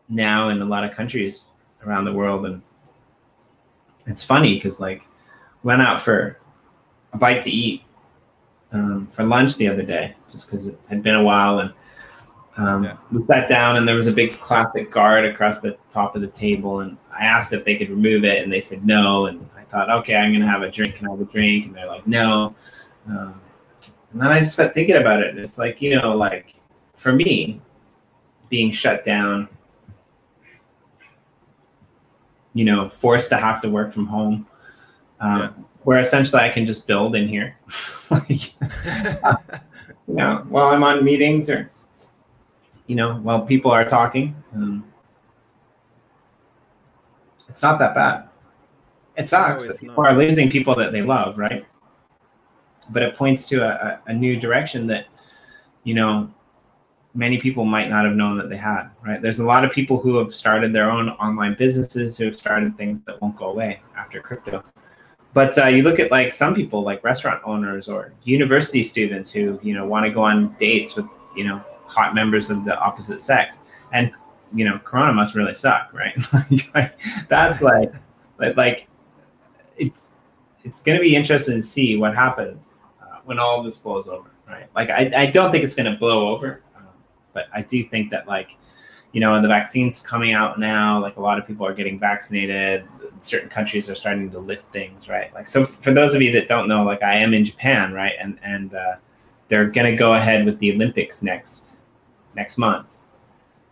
now in a lot of countries around the world, and it's funny because like went out for a bite to eat for lunch the other day, just because it had been a while, and we sat down and there was a big classic guard across the top of the table, and I asked if they could remove it, and they said no, and I thought, okay, I'm gonna have a drink. Can I have a drink? And they're like, no. And then I just got thinking about it, and it's like, you know, like for me, being shut down, you know, forced to have to work from home, where essentially I can just build in here, like, you know, while I'm on meetings or, you know, while people are talking. It's not that bad. It sucks that people are losing people that they love, right? But it points to a new direction that, you know, many people might not have known that they had, right? There's a lot of people who have started their own online businesses, who have started things that won't go away after crypto. But you look at like some people, like restaurant owners or university students who, you know, want to go on dates with, you know, hot members of the opposite sex. And, you know, Corona must really suck, right? Like, that's like it's going to be interesting to see what happens when all of this blows over, right? Like, I don't think it's going to blow over, but I do think that, like, you know, and the vaccine's coming out now, like a lot of people are getting vaccinated. Certain countries are starting to lift things, right? Like, so for those of you that don't know, like I am in Japan, right? And they're going to go ahead with the Olympics next month.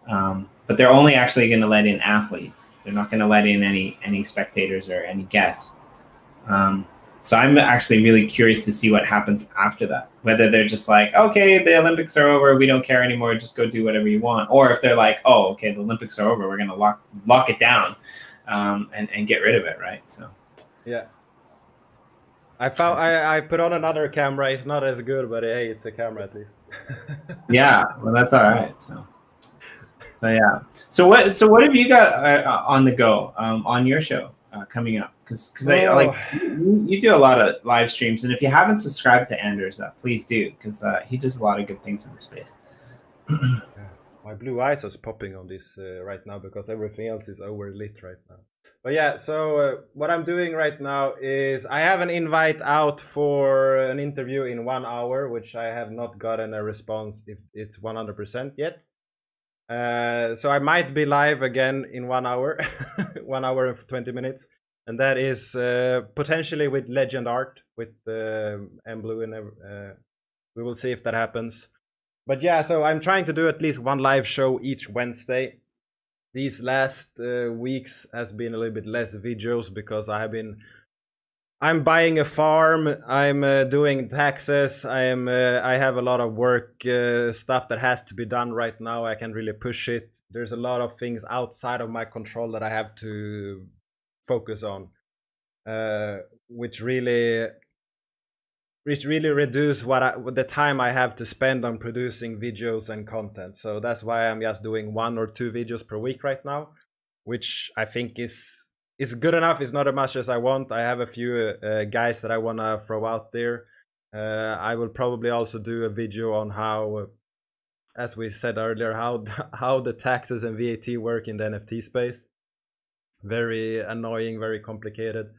But they're only actually going to let in athletes. They're not going to let in any spectators or any guests. So I'm actually really curious to see what happens after that. Whether they're just like, okay, the Olympics are over, we don't care anymore, just go do whatever you want. Or if they're like, oh, okay, the Olympics are over, we're going to lock it down and get rid of it, right? So yeah. I put on another camera. It's not as good, but hey, it's a camera at least. Yeah, well, that's all right. So yeah. So what have you got on the go on your show coming up? because I like you do a lot of live streams, and if you haven't subscribed to Anders, please do, because he does a lot of good things in the space. Yeah. My blue eyes are popping on this right now because everything else is overlit right now. But yeah, so what I'm doing right now is I have an invite out for an interview in 1 hour, which I have not gotten a response if it's 100% yet. So I might be live again in 1 hour, 1 hour and 20 minutes. And that is potentially with Legend Art, with M Blue, and we will see if that happens. But yeah, so I'm trying to do at least one live show each Wednesday. These last weeks has been a little bit less videos because I'm buying a farm, I'm doing taxes, I have a lot of work stuff that has to be done right now. I can't really push it. There's a lot of things outside of my control that I have to focus on, which really reduce the time I have to spend on producing videos and content. So that's why I'm just doing 1 or 2 videos per week right now, which I think is good enough. It's not as much as I want. I have a few guys that I want to throw out there. I will probably also do a video on how, as we said earlier, how the taxes and VAT work in the NFT space. Very annoying, very complicated.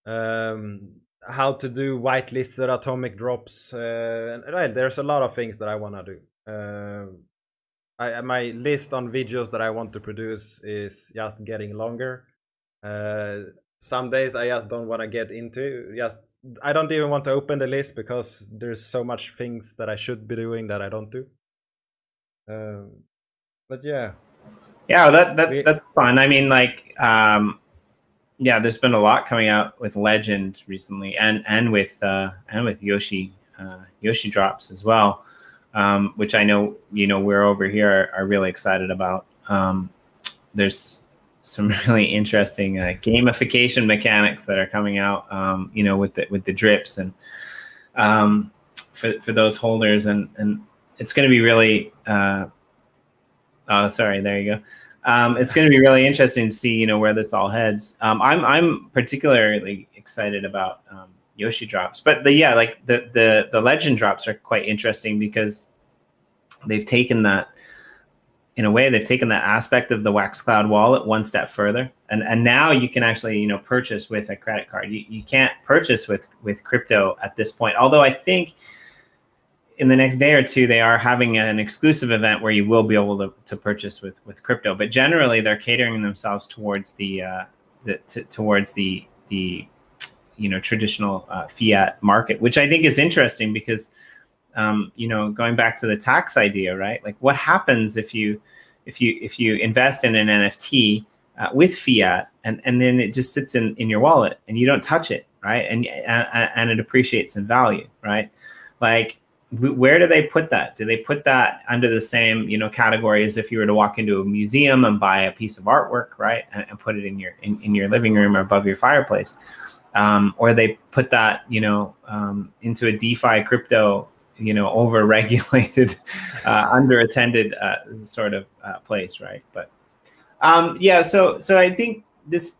How to do whitelisted atomic drops. Right, there's a lot of things that I want to do. My list on videos that I want to produce is just getting longer. Some days I just don't want to get into. I don't even want to open the list because there's so much things that I should be doing that I don't do. But yeah. Yeah, that's fun. I mean, like, yeah, there's been a lot coming out with Legend recently, and with Yoshi drops as well, which I know we're over here are really excited about. There's some really interesting gamification mechanics that are coming out, with the drips and for those holders, and it's going to be really. Oh, sorry. There you go. It's going to be really interesting to see, where this all heads. I'm particularly excited about Yoshi drops, but the Legend drops are quite interesting because they've taken that, in a way, they've taken that aspect of the Wax Cloud wallet one step further, and now you can actually purchase with a credit card. You can't purchase with crypto at this point, although I think in the next day or two, they are having an exclusive event where you will be able to purchase with crypto. But generally, they're catering themselves towards the traditional fiat market, which I think is interesting because going back to the tax idea, right? Like, what happens if you invest in an NFT with fiat and then it just sits in your wallet and you don't touch it, right? And it appreciates in value, right? Like, where do they put that? Do they put that under the same category as if you were to walk into a museum and buy a piece of artwork, right, and put it in your living room or above your fireplace, or they put that into a DeFi crypto over-regulated, under-attended sort of place, right? But yeah, so I think this.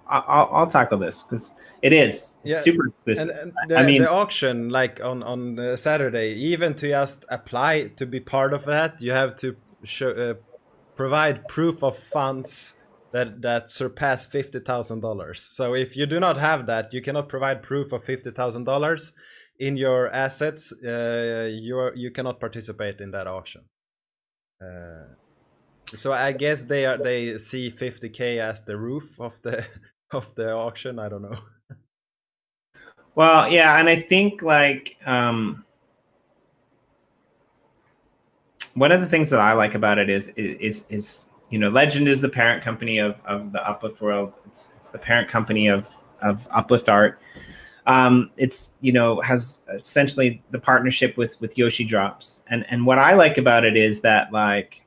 I'll tackle this because it's super exclusive. And the auction, like on Saturday, even to just apply to be part of that, you have to provide proof of funds that surpass $50,000. So if you do not have that, you cannot provide proof of $50,000 in your assets. You cannot participate in that auction. So I guess they see 50K as the roof of the auction. I don't know. Well, yeah, and I think like one of the things that I like about it is Legend is the parent company of the Uplift world. It's the parent company of Uplift Art. It's has essentially the partnership with Yoshi Drops, and what I like about it is that like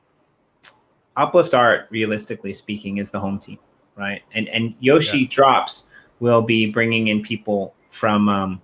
Uplift Art, realistically speaking, is the home team, right? And Yoshi Drops will be bringing in people from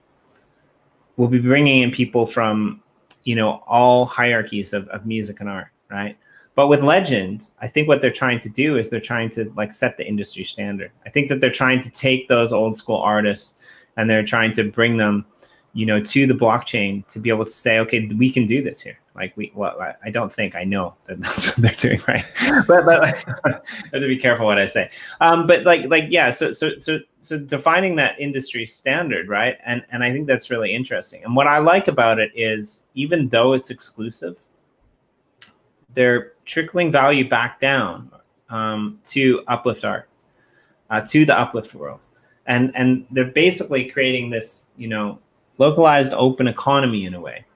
all hierarchies of music and art, right? But with Legend, I think what they're trying to do is they're trying to like set the industry standard. I think that they're trying to take those old school artists and they're trying to bring them, you know, to the blockchain to be able to say, okay, we can do this here. Like I don't think, I know that that's what they're doing, right? but I have to be careful what I say. But yeah, so defining that industry standard, right? And I think that's really interesting. And what I like about it is, even though it's exclusive, they're trickling value back down to uplift art, to the uplift world, and they're basically creating this, you know, localized open economy in a way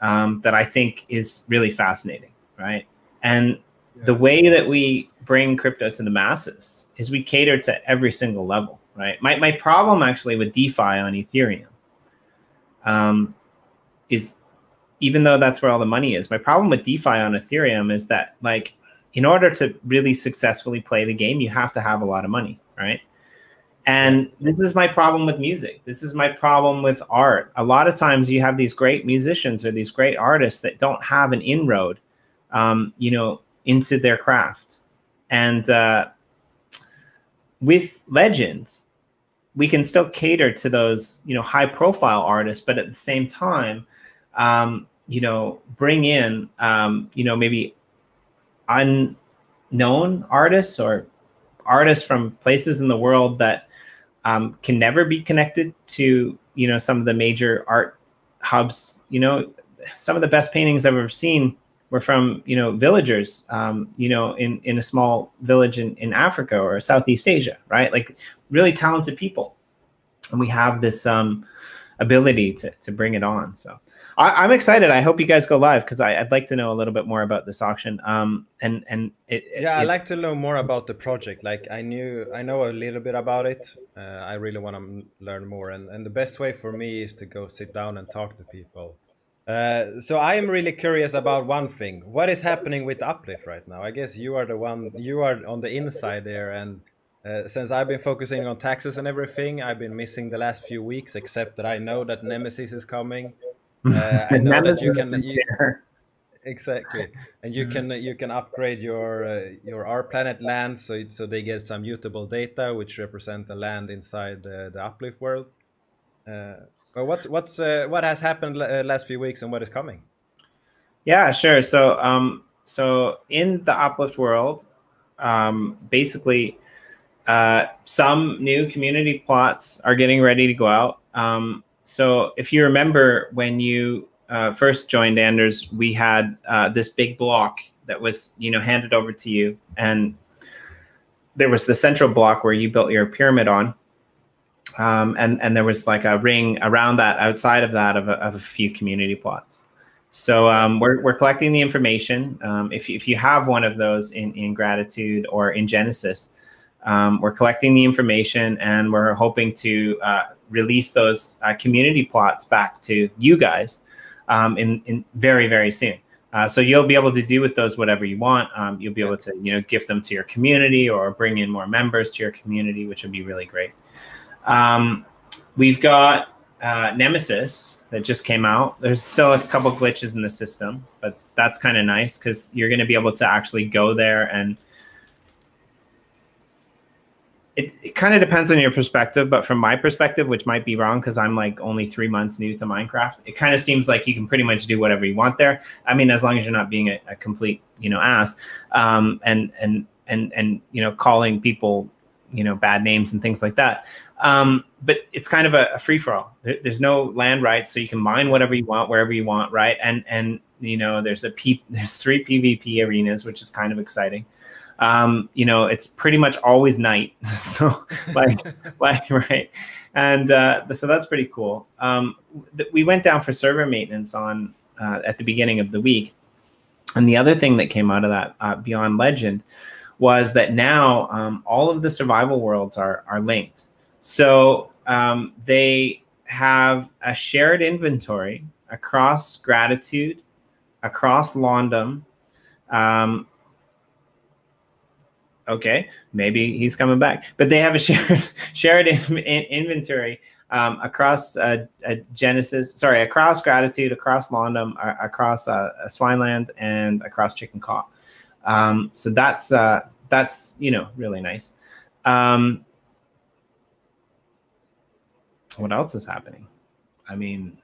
that I think is really fascinating, right? And the way that we bring crypto to the masses is we cater to every single level, right? My problem actually with DeFi on Ethereum is, even though that's where all the money is, my problem with DeFi on Ethereum is that, like, in order to really successfully play the game, you have to have a lot of money, right? And this is my problem with music. This is my problem with art. A lot of times you have these great musicians or these great artists that don't have an inroad, you know, into their craft. And with Legends, we can still cater to those, you know, high profile artists, but at the same time, you know, bring in, you know, maybe unknown artists or artists from places in the world that can never be connected to, you know, some of the major art hubs. You know, some of the best paintings I've ever seen were from, you know, villagers, you know, in a small village in Africa or Southeast Asia, right? Like really talented people. And we have this ability to bring it on. So I'm excited. I hope you guys go live, because I'd like to know a little bit more about this auction. I'd like to know more about the project. Like I know a little bit about it. I really want to learn more, and the best way for me is to go sit down and talk to people. So I am really curious about one thing. What is happening with Uplift right now? I guess you are the one. You are on the inside there, and since I've been focusing on taxes and everything, I've been missing the last few weeks. Except that I know that Nemesis is coming. I know that you can exactly, and you can upgrade your R Planet lands so they get some mutable data which represent the land inside the Uplift world. But what has happened last few weeks and what is coming? Yeah, sure. So so in the Uplift world, basically, some new community plots are getting ready to go out. So if you remember when you first joined, Anders, we had this big block that was, you know, handed over to you, and there was the central block where you built your pyramid on, and there was like a ring around that, outside of that, of a few community plots. So we're collecting the information. If you have one of those in Gratitude or in Genesis, we're collecting the information, and we're hoping to release those community plots back to you guys in very, very soon. So you'll be able to do with those whatever you want. You'll be able to, you know, gift them to your community or bring in more members to your community, which would be really great. We've got Nemesis that just came out. There's still a couple glitches in the system, but that's kind of nice because you're going to be able to actually go there, and it kind of depends on your perspective, but from my perspective, which might be wrong because I'm like only 3 months new to Minecraft, it kind of seems like you can pretty much do whatever you want there. I mean, as long as you're not being a complete, you know, ass, and you know, calling people, you know, bad names and things like that. But it's kind of a free for all. There's no land rights, so you can mine whatever you want, wherever you want, right? And you know, there's 3 PvP arenas, which is kind of exciting. You know, it's pretty much always night. So like, right. And, so that's pretty cool. We went down for server maintenance on, at the beginning of the week. And the other thing that came out of that, beyond Legend, was that now, all of the survival worlds are linked. So, they have a shared inventory across Gratitude, across London, okay, maybe he's coming back, but they have a shared inventory across across Gratitude, across London, across Swineland, and across Chicken Caw. So that's really nice. What else is happening? I mean,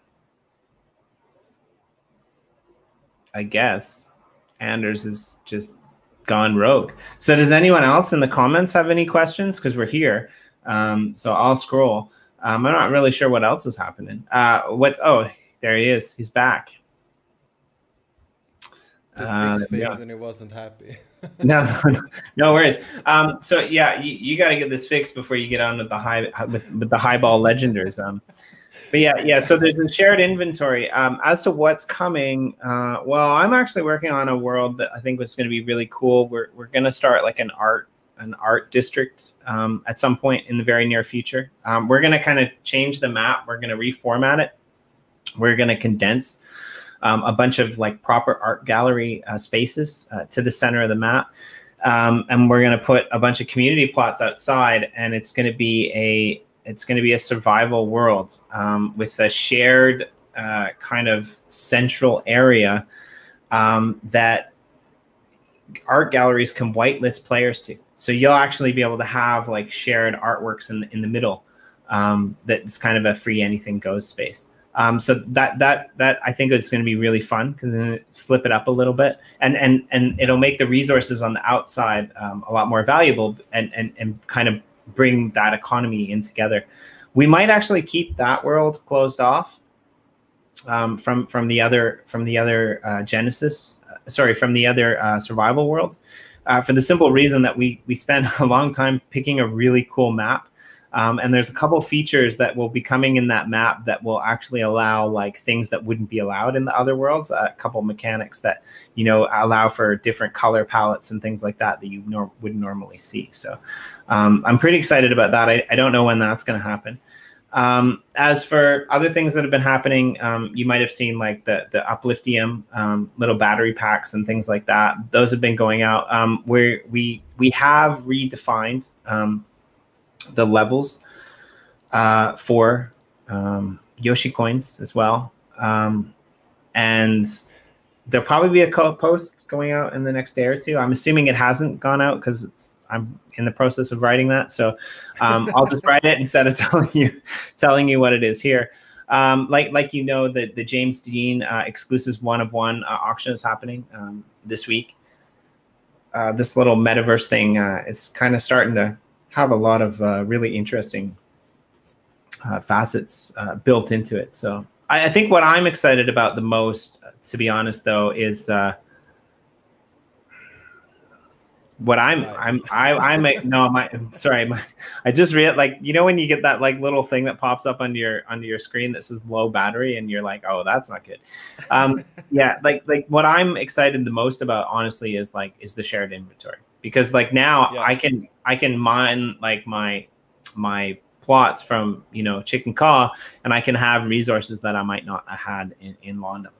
I guess Anders is just gone rogue. So does anyone else in the comments have any questions? Because we're here. So I'll scroll. I'm not really sure what else is happening. Oh, there he is. He's back. To fix things, and he wasn't happy. No worries. So yeah, you got to get this fixed before you get on with the highball legenders. But yeah. So there's a shared inventory. As to what's coming, well, I'm actually working on a world that I think is going to be really cool. We're going to start like an art district at some point in the very near future. We're going to kind of change the map. We're going to reformat it. We're going to condense a bunch of like proper art gallery spaces to the center of the map. And we're going to put a bunch of community plots outside, and it's going to be a survival world with a shared kind of central area that art galleries can whitelist players to. So you'll actually be able to have like shared artworks in the middle that's kind of a free anything goes space. So that I think it's going to be really fun because then flip it up a little bit, and it'll make the resources on the outside a lot more valuable and kind of bring that economy in together. We might actually keep that world closed off from the other survival worlds for the simple reason that we spent a long time picking a really cool map. And there's a couple features that will be coming in that map that will actually allow like things that wouldn't be allowed in the other worlds. A couple mechanics that, allow for different color palettes and things like that you wouldn't normally see. So I'm pretty excited about that. I don't know when that's going to happen. As for other things that have been happening, you might have seen like the Upliftium little battery packs and things like that. Those have been going out. We have redefined the levels for Yoshi coins as well, and there'll probably be a post going out in the next day or two. I'm assuming it hasn't gone out because I'm in the process of writing that, so I'll just write it instead of telling you what it is here. Like the James Dean exclusives 1 of 1 auction is happening this week. This little metaverse thing is kind of starting to have a lot of really interesting facets built into it. So I think what I'm excited about the most, to be honest, though, is what I just read, like, when you get that like little thing that pops up under your screen that says low battery and you're like, oh, that's not good. Yeah, like what I'm excited the most about, honestly, is the shared inventory, because like now I can mine like my plots from Chicken Caw, and I can have resources that I might not have had in London.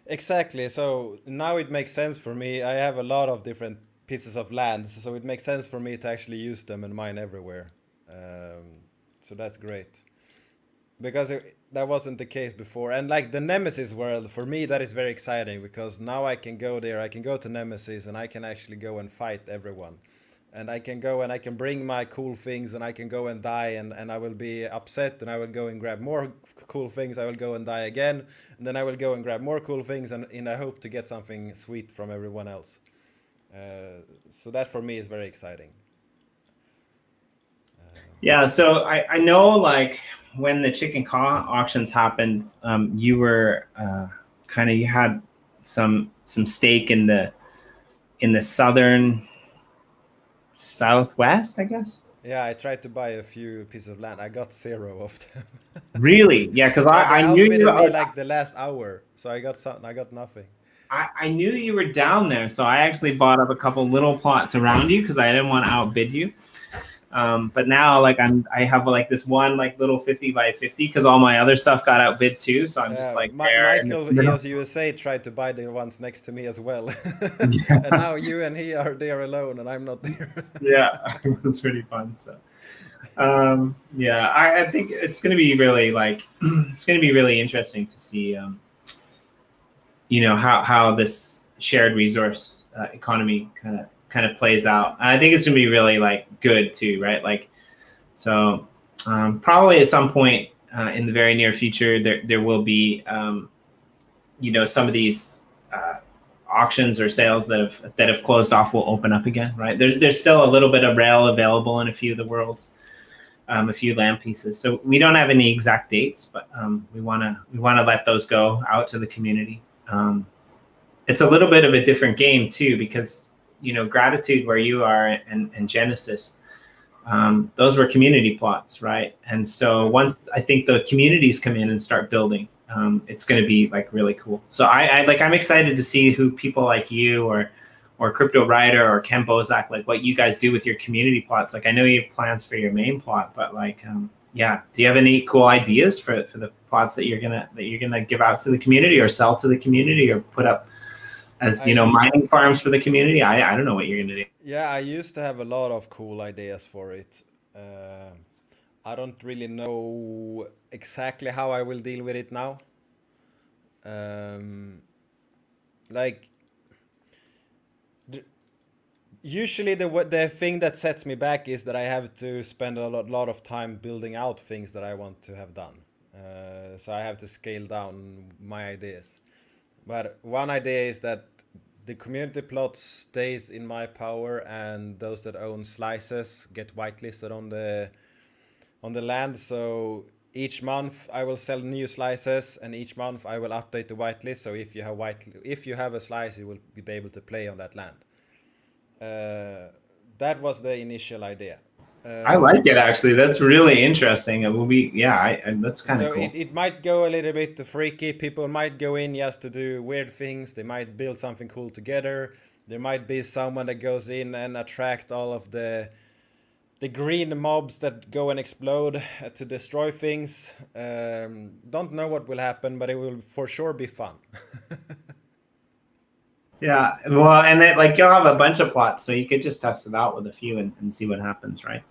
Exactly. So now it makes sense for me. I have a lot of different pieces of land, so it makes sense for me to actually use them and mine everywhere. So that's great, because that wasn't the case before. And like the Nemesis world, for me, that is very exciting, because now I can go there, I can go to Nemesis, and I can actually go and fight everyone. And I can go and I can bring my cool things, and I can go and die, and I will be upset, and I will go and grab more cool things. I will go and die again, and then I will go and grab more cool things, and I hope to get something sweet from everyone else. So that for me is very exciting. Yeah, so I know, like, when the Chicken Caw auctions happened, you were you had some stake in the southwest, I guess. Yeah, I tried to buy a few pieces of land. I got 0 of them. Really? Yeah, because I knew you like the last hour, so I got something. I got nothing. I knew you were down there, so I actually bought up a couple little plots around you because I didn't want to outbid you. But now, like, I have like this one like little 50 by 50 because all my other stuff got outbid too. So I'm just like Michael EOS USA tried to buy the ones next to me as well. And now you and he are there alone, and I'm not there. Yeah, it was pretty fun. So yeah, I think it's gonna be really it's gonna be really interesting to see how this shared resource economy kind of plays out. I think it's gonna be really like good too, right? Like, so probably at some point in the very near future, there will be some of these auctions or sales that have closed off will open up again, right? There's still a little bit of rail available in a few of the worlds, a few land pieces. So we don't have any exact dates, but we wanna let those go out to the community. It's a little bit of a different game too, because Gratitude, where you are, and Genesis, those were community plots, right? And so once I think the communities come in and start building, it's going to be like really cool. So I'm excited to see who people like you or Crypto Rider or Ken Bozak, like what you guys do with your community plots. Like I know you have plans for your main plot, but like yeah, do you have any cool ideas for the plots that you're gonna give out to the community or sell to the community or put up as mining farms for the community? I don't know what you're gonna do. Yeah, I used to have a lot of cool ideas for it. I don't really know exactly how I will deal with it now. Usually the thing that sets me back is that I have to spend a lot of time building out things that I want to have done. So I have to scale down my ideas. But one idea is that the community plot stays in my power, and those that own slices get whitelisted on the land. So each month I will sell new slices, and each month I will update the whitelist. So if you have a slice, you will be able to play on that land. That was the initial idea. I like it, actually. That's really interesting. It will be, that's kind of cool. So it might go a little bit freaky. People might go in just to do weird things. They might build something cool together. There might be someone that goes in and attract all of the green mobs that go and explode to destroy things. Don't know what will happen, but it will for sure be fun. Yeah, well, and you'll have a bunch of plots, so you could just test it out with a few and see what happens, right?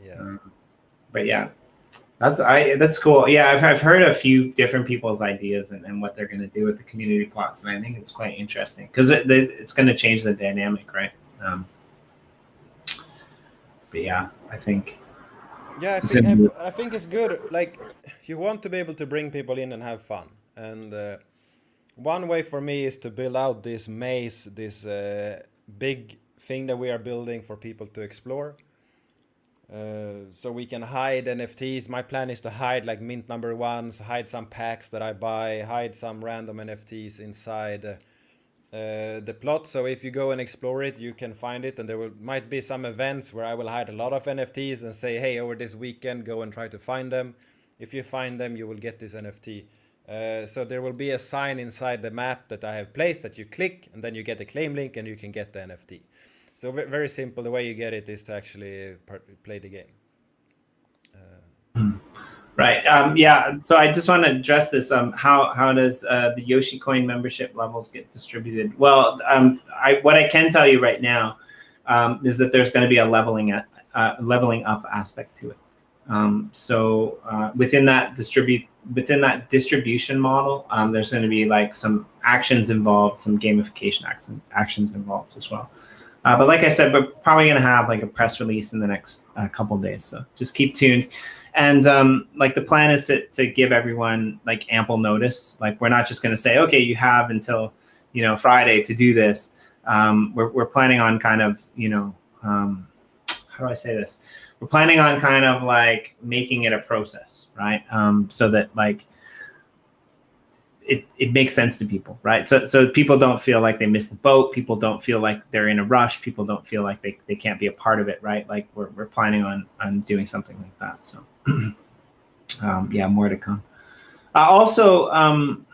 Yeah. But yeah, that's cool. Yeah, I've heard a few different people's ideas and what they're going to do with the community plots, and I think it's quite interesting because it's going to change the dynamic, right? But yeah, I think. Yeah, I think it's good. Like, you want to be able to bring people in and have fun, and one way for me is to build out this maze, this big thing that we are building for people to explore. So we can hide NFTs. My plan is to hide like mint number ones, hide some packs that I buy, hide some random NFTs inside the plot. So if you go and explore it, you can find it, and might be some events where I will hide a lot of NFTs and say, hey, over this weekend, go and try to find them. If you find them, you will get this NFT. So there will be a sign inside the map that I have placed that you click, and then you get a claim link and you can get the NFT. So very simple. The way you get it is to actually play the game. Right. Yeah. So I just want to address this. How does the Yoshi Coin membership levels get distributed? Well, what I can tell you right now is that there's going to be a leveling up aspect to it. So within that distribution model, there's going to be like some actions involved, some gamification actions involved as well. But like I said, we're probably going to have like a press release in the next couple of days. So just keep tuned. And like the plan is to give everyone like ample notice. Like we're not just going to say, okay, you have until Friday to do this. We're planning on kind of how do I say this? We're planning on kind of like making it a process, right? So that like it makes sense to people, right? So people don't feel like they missed the boat. People don't feel like they're in a rush. People don't feel like they can't be a part of it, right? Like we're planning on doing something like that. So yeah, more to come. Also, I'm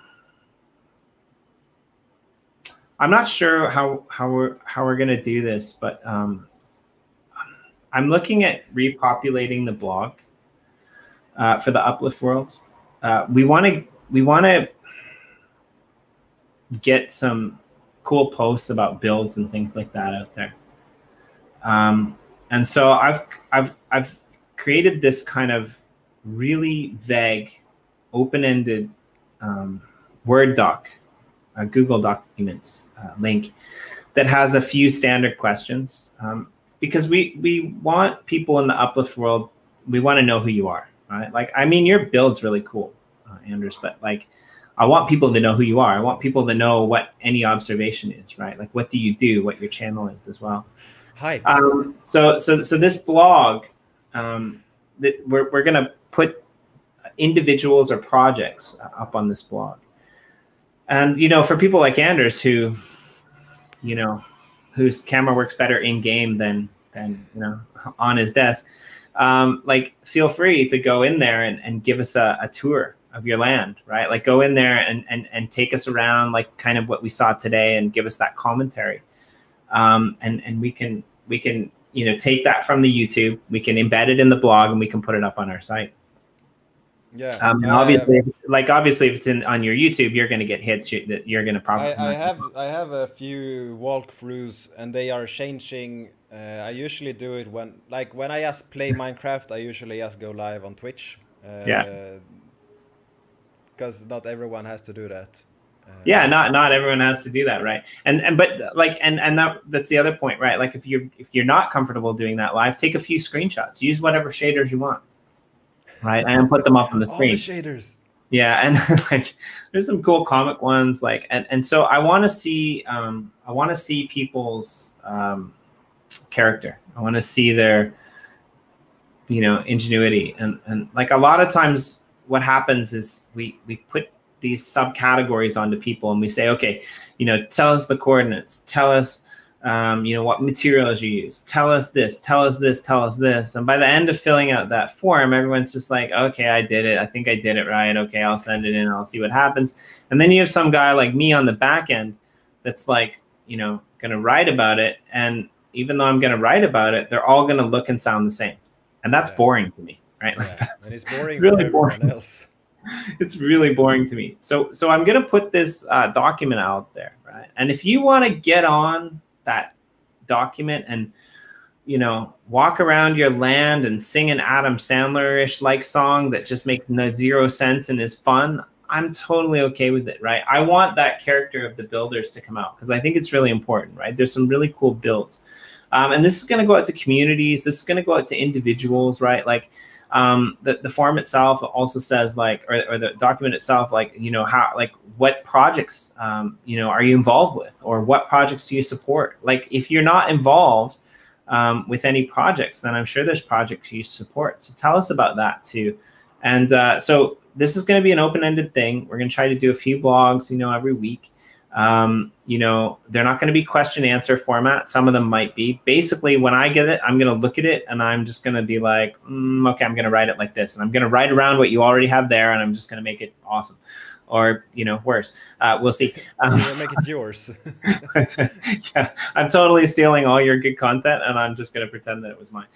not sure how we're gonna do this, but I'm looking at repopulating the blog for the Uplift world. We want to get some cool posts about builds and things like that out there. And so I've created this kind of really vague, open-ended Word doc a Google Documents link that has a few standard questions, because we want people in the uplift world, we want to know who you are, right? Like, I mean, your build's really cool, Anders, but like, I want people to know who you are. I want people to know what any observation is, right? Like, what do you do, what your channel is as well. Hi. So this blog, that we're going to put individuals or projects up on this blog. And, you know, for people like Anders who, you know, whose camera works better in game than you know, on his desk, like, feel free to go in there and give us a tour of your land, right? Like, go in there and take us around, like kind of what we saw today, and give us that commentary. And we can, you know, take that from the YouTube, we can embed it in the blog, and we can put it up on our site. Yeah. And obviously, obviously, if it's on your YouTube, you're going to get hits that you're going to probably. I have a few walkthroughs, and they are changing. I usually do it when I just play Minecraft. I usually just go live on Twitch. Yeah. Because not everyone has to do that. Yeah, not everyone has to do that, right? But like that's the other point, right? Like, if you're not comfortable doing that live, take a few screenshots. Use whatever shaders you want, right? And put them up on the screen. All the shaders. Yeah, and like, there's some cool comic ones, like, and so I want to see people's character. I want to see their, you know, ingenuity, and like, a lot of times what happens is we put these subcategories onto people, and we say, okay, you know, tell us the coordinates, tell us, you know, what materials you use, tell us this, tell us this, tell us this. And by the end of filling out that form, everyone's just like, okay, I did it. I think I did it right. Okay, I'll send it in. I'll see what happens. And then you have some guy like me on the back end that's like, you know, going to write about it. And even though I'm going to write about it, they're all going to look and sound the same. And that's boring to me, right? Like, that's and it's boring really for everyone else. It's really boring to me. So I'm going to put this document out there, right? And if you want to get on that document and, you know, walk around your land and sing an Adam Sandler-ish like song that just makes zero sense and is fun, I'm totally okay with it, right? I want that character of the builders to come out, because I think it's really important, right? There's some really cool builds. And this is going to go out to communities. This is going to go out to individuals, right? Like, the form itself also says, like, or the document itself, like, you know, how, like, what projects, you know, are you involved with, or what projects do you support? Like, if you're not involved with any projects, then I'm sure there's projects you support. So tell us about that too. And so this is going to be an open-ended thing. We're going to try to do a few blogs, you know, every week. You know, they're not going to be question answer format. Some of them might be. Basically, when I get it, I'm going to look at it, and I'm just going to be like, okay, I'm going to write it like this, and I'm going to write around what you already have there, and I'm just going to make it awesome. Or, you know, worse. We'll see. You'll make it yours. Yeah, I'm totally stealing all your good content, and I'm just going to pretend that it was mine.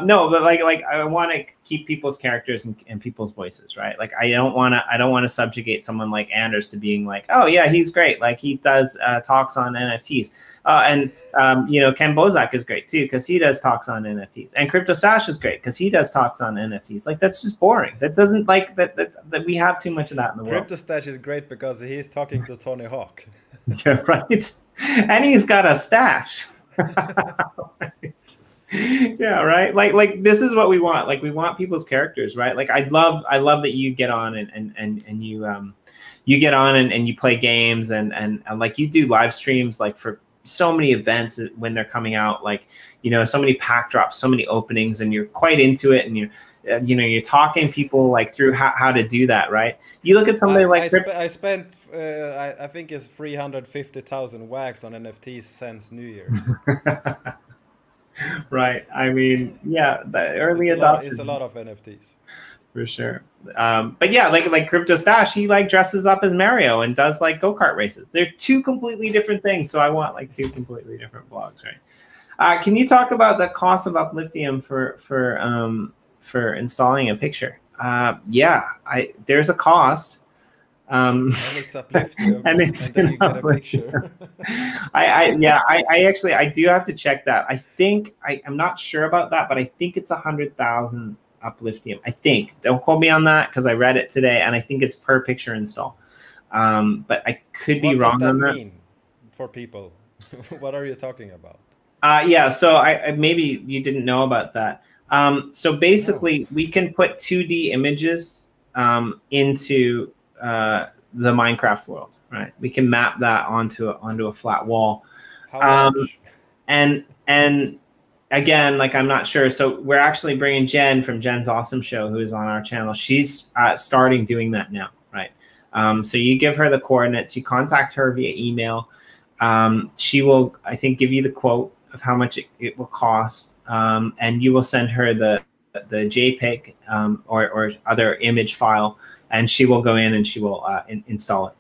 No, but like I want to keep people's characters and people's voices, right? Like, I don't want to subjugate someone like Anders to being like, oh yeah, he's great. Like, he does talks on NFTs. And you know, Ken Bozak is great too, because he does talks on NFTs. And CryptoStash is great because he does talks on NFTs. Like, that's just boring. That doesn't, like, that we have too much of that in the world. CryptoStash is great because he's talking to Tony Hawk. Yeah, right. And he's got a stash. Yeah, right. Like this is what we want. Like, we want people's characters, right? Like, I love that you get on and you get on and you play games and like, you do live streams, like, for so many events when they're coming out, like, you know, so many pack drops, so many openings, and you're quite into it, and you're talking people, like, through how to do that, right? You look at somebody like I spent I think it's 350,000 wax on NFTs since New Year. Right. I mean, yeah, the early adopters. It's a lot of NFTs. For sure. But yeah, like CryptoStash, he like dresses up as Mario and does like go-kart races. They're two completely different things. So I want like two completely different blogs, right? Can you talk about the cost of Upliftium for installing a picture? Yeah, there's a cost. And it's Upliftium. And it's and then you get a picture. I do have to check that. I think I'm not sure about that, but I think it's 100,000 Upliftium. I think. Don't quote me on that because I read it today, and I think it's per picture install. But I could be what wrong does on that that. mean for people? What are you talking about? Yeah, so I maybe you didn't know about that. So basically, we can put 2D images into the Minecraft world, right? We can map that onto a flat wall. How large? And again, like I'm not sure. So we're actually bringing Jen from Jen's Awesome Show, who is on our channel. She's starting doing that now, right? So you give her the coordinates, you contact her via email. She will, I think, give you the quote of how much it will cost, and you will send her the JPEG or other image file, and she will go in and she will install it.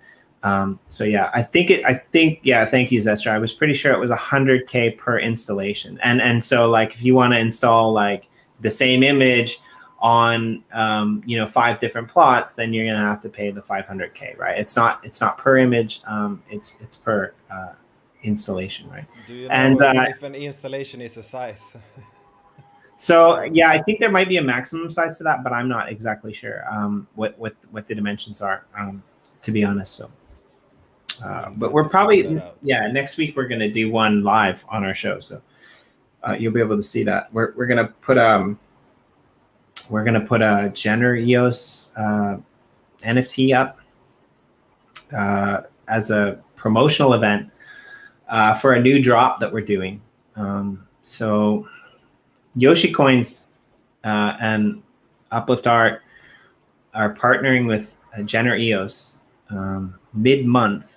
So yeah, I think yeah, thank you, Zestra. I was pretty sure it was 100K per installation, and so like if you want to install like the same image on 5 different plots, then you're gonna have to pay the 500K, right? It's not per image, it's per installation, right? Do you know if an installation is a size? So yeah, I think there might be a maximum size to that, but I'm not exactly sure what the dimensions are, to be honest. So, but we're probably next week we're gonna do one live on our show, so you'll be able to see that. We're gonna put a Jenner EOS NFT up as a promotional event for a new drop that we're doing. So Yoshi Coins and Uplift Art are partnering with Jenner EOS mid-month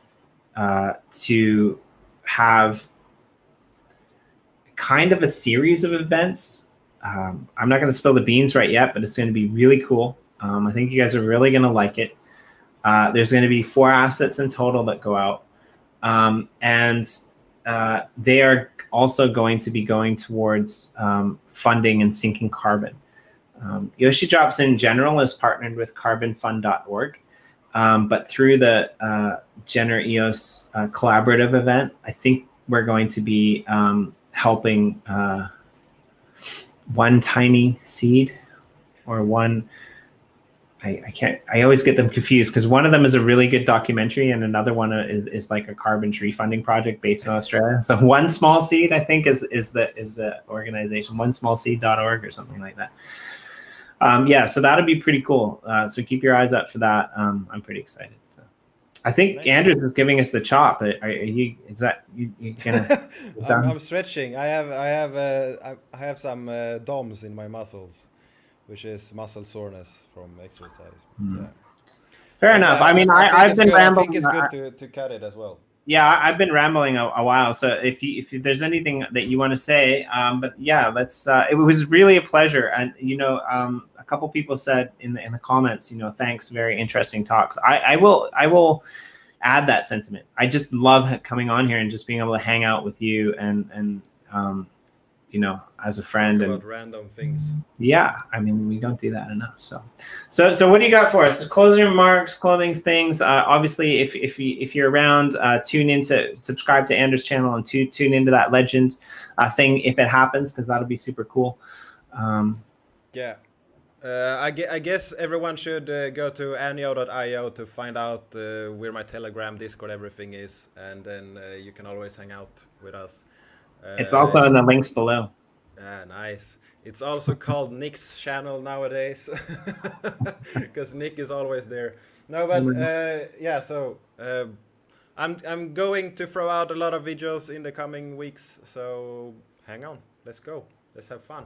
to have kind of a series of events. I'm not going to spill the beans right yet, but it's going to be really cool. I think you guys are really going to like it. There's going to be 4 assets in total that go out. And they are also going to be going towards funding and sinking carbon. Yoshi Drops in general is partnered with carbonfund.org. But through the Jenner EOS collaborative event, I think we're going to be helping one tiny seed or one. I always get them confused because one of them is a really good documentary and another one is like a carbon tree funding project based in Australia. So One Small Seed, I think, is the organization, onesmallseed.org or something like that. Yeah, so that'll be pretty cool. So keep your eyes out for that. I'm pretty excited. So I think Andrews is giving us the chop. Are you? Is that you gonna? I'm stretching. I have some DOMs in my muscles, which is muscle soreness from exercise. Yeah. Fair enough. I mean, I've been rambling. I think it's good to cut it as well. Yeah, I've been rambling a while. So if there's anything that you want to say, but yeah, let's. It was really a pleasure, and a couple people said in the comments, thanks, very interesting talks. I will add that sentiment. I just love coming on here and just being able to hang out with you and as a friend and random things. Yeah, I mean, we don't do that enough. So what do you got for us? Closing remarks, clothing things. Obviously, if you're around, subscribe to Anders' channel and tune into that legend thing if it happens, because that'll be super cool. Yeah. I guess everyone should go to anio.io to find out where my Telegram, Discord, everything is, and then you can always hang out with us. It's also in the links below. Nice. It's also called Nick's channel nowadays, because Nick is always there. No, but yeah. So I'm going to throw out a lot of videos in the coming weeks. So hang on. Let's go. Let's have fun.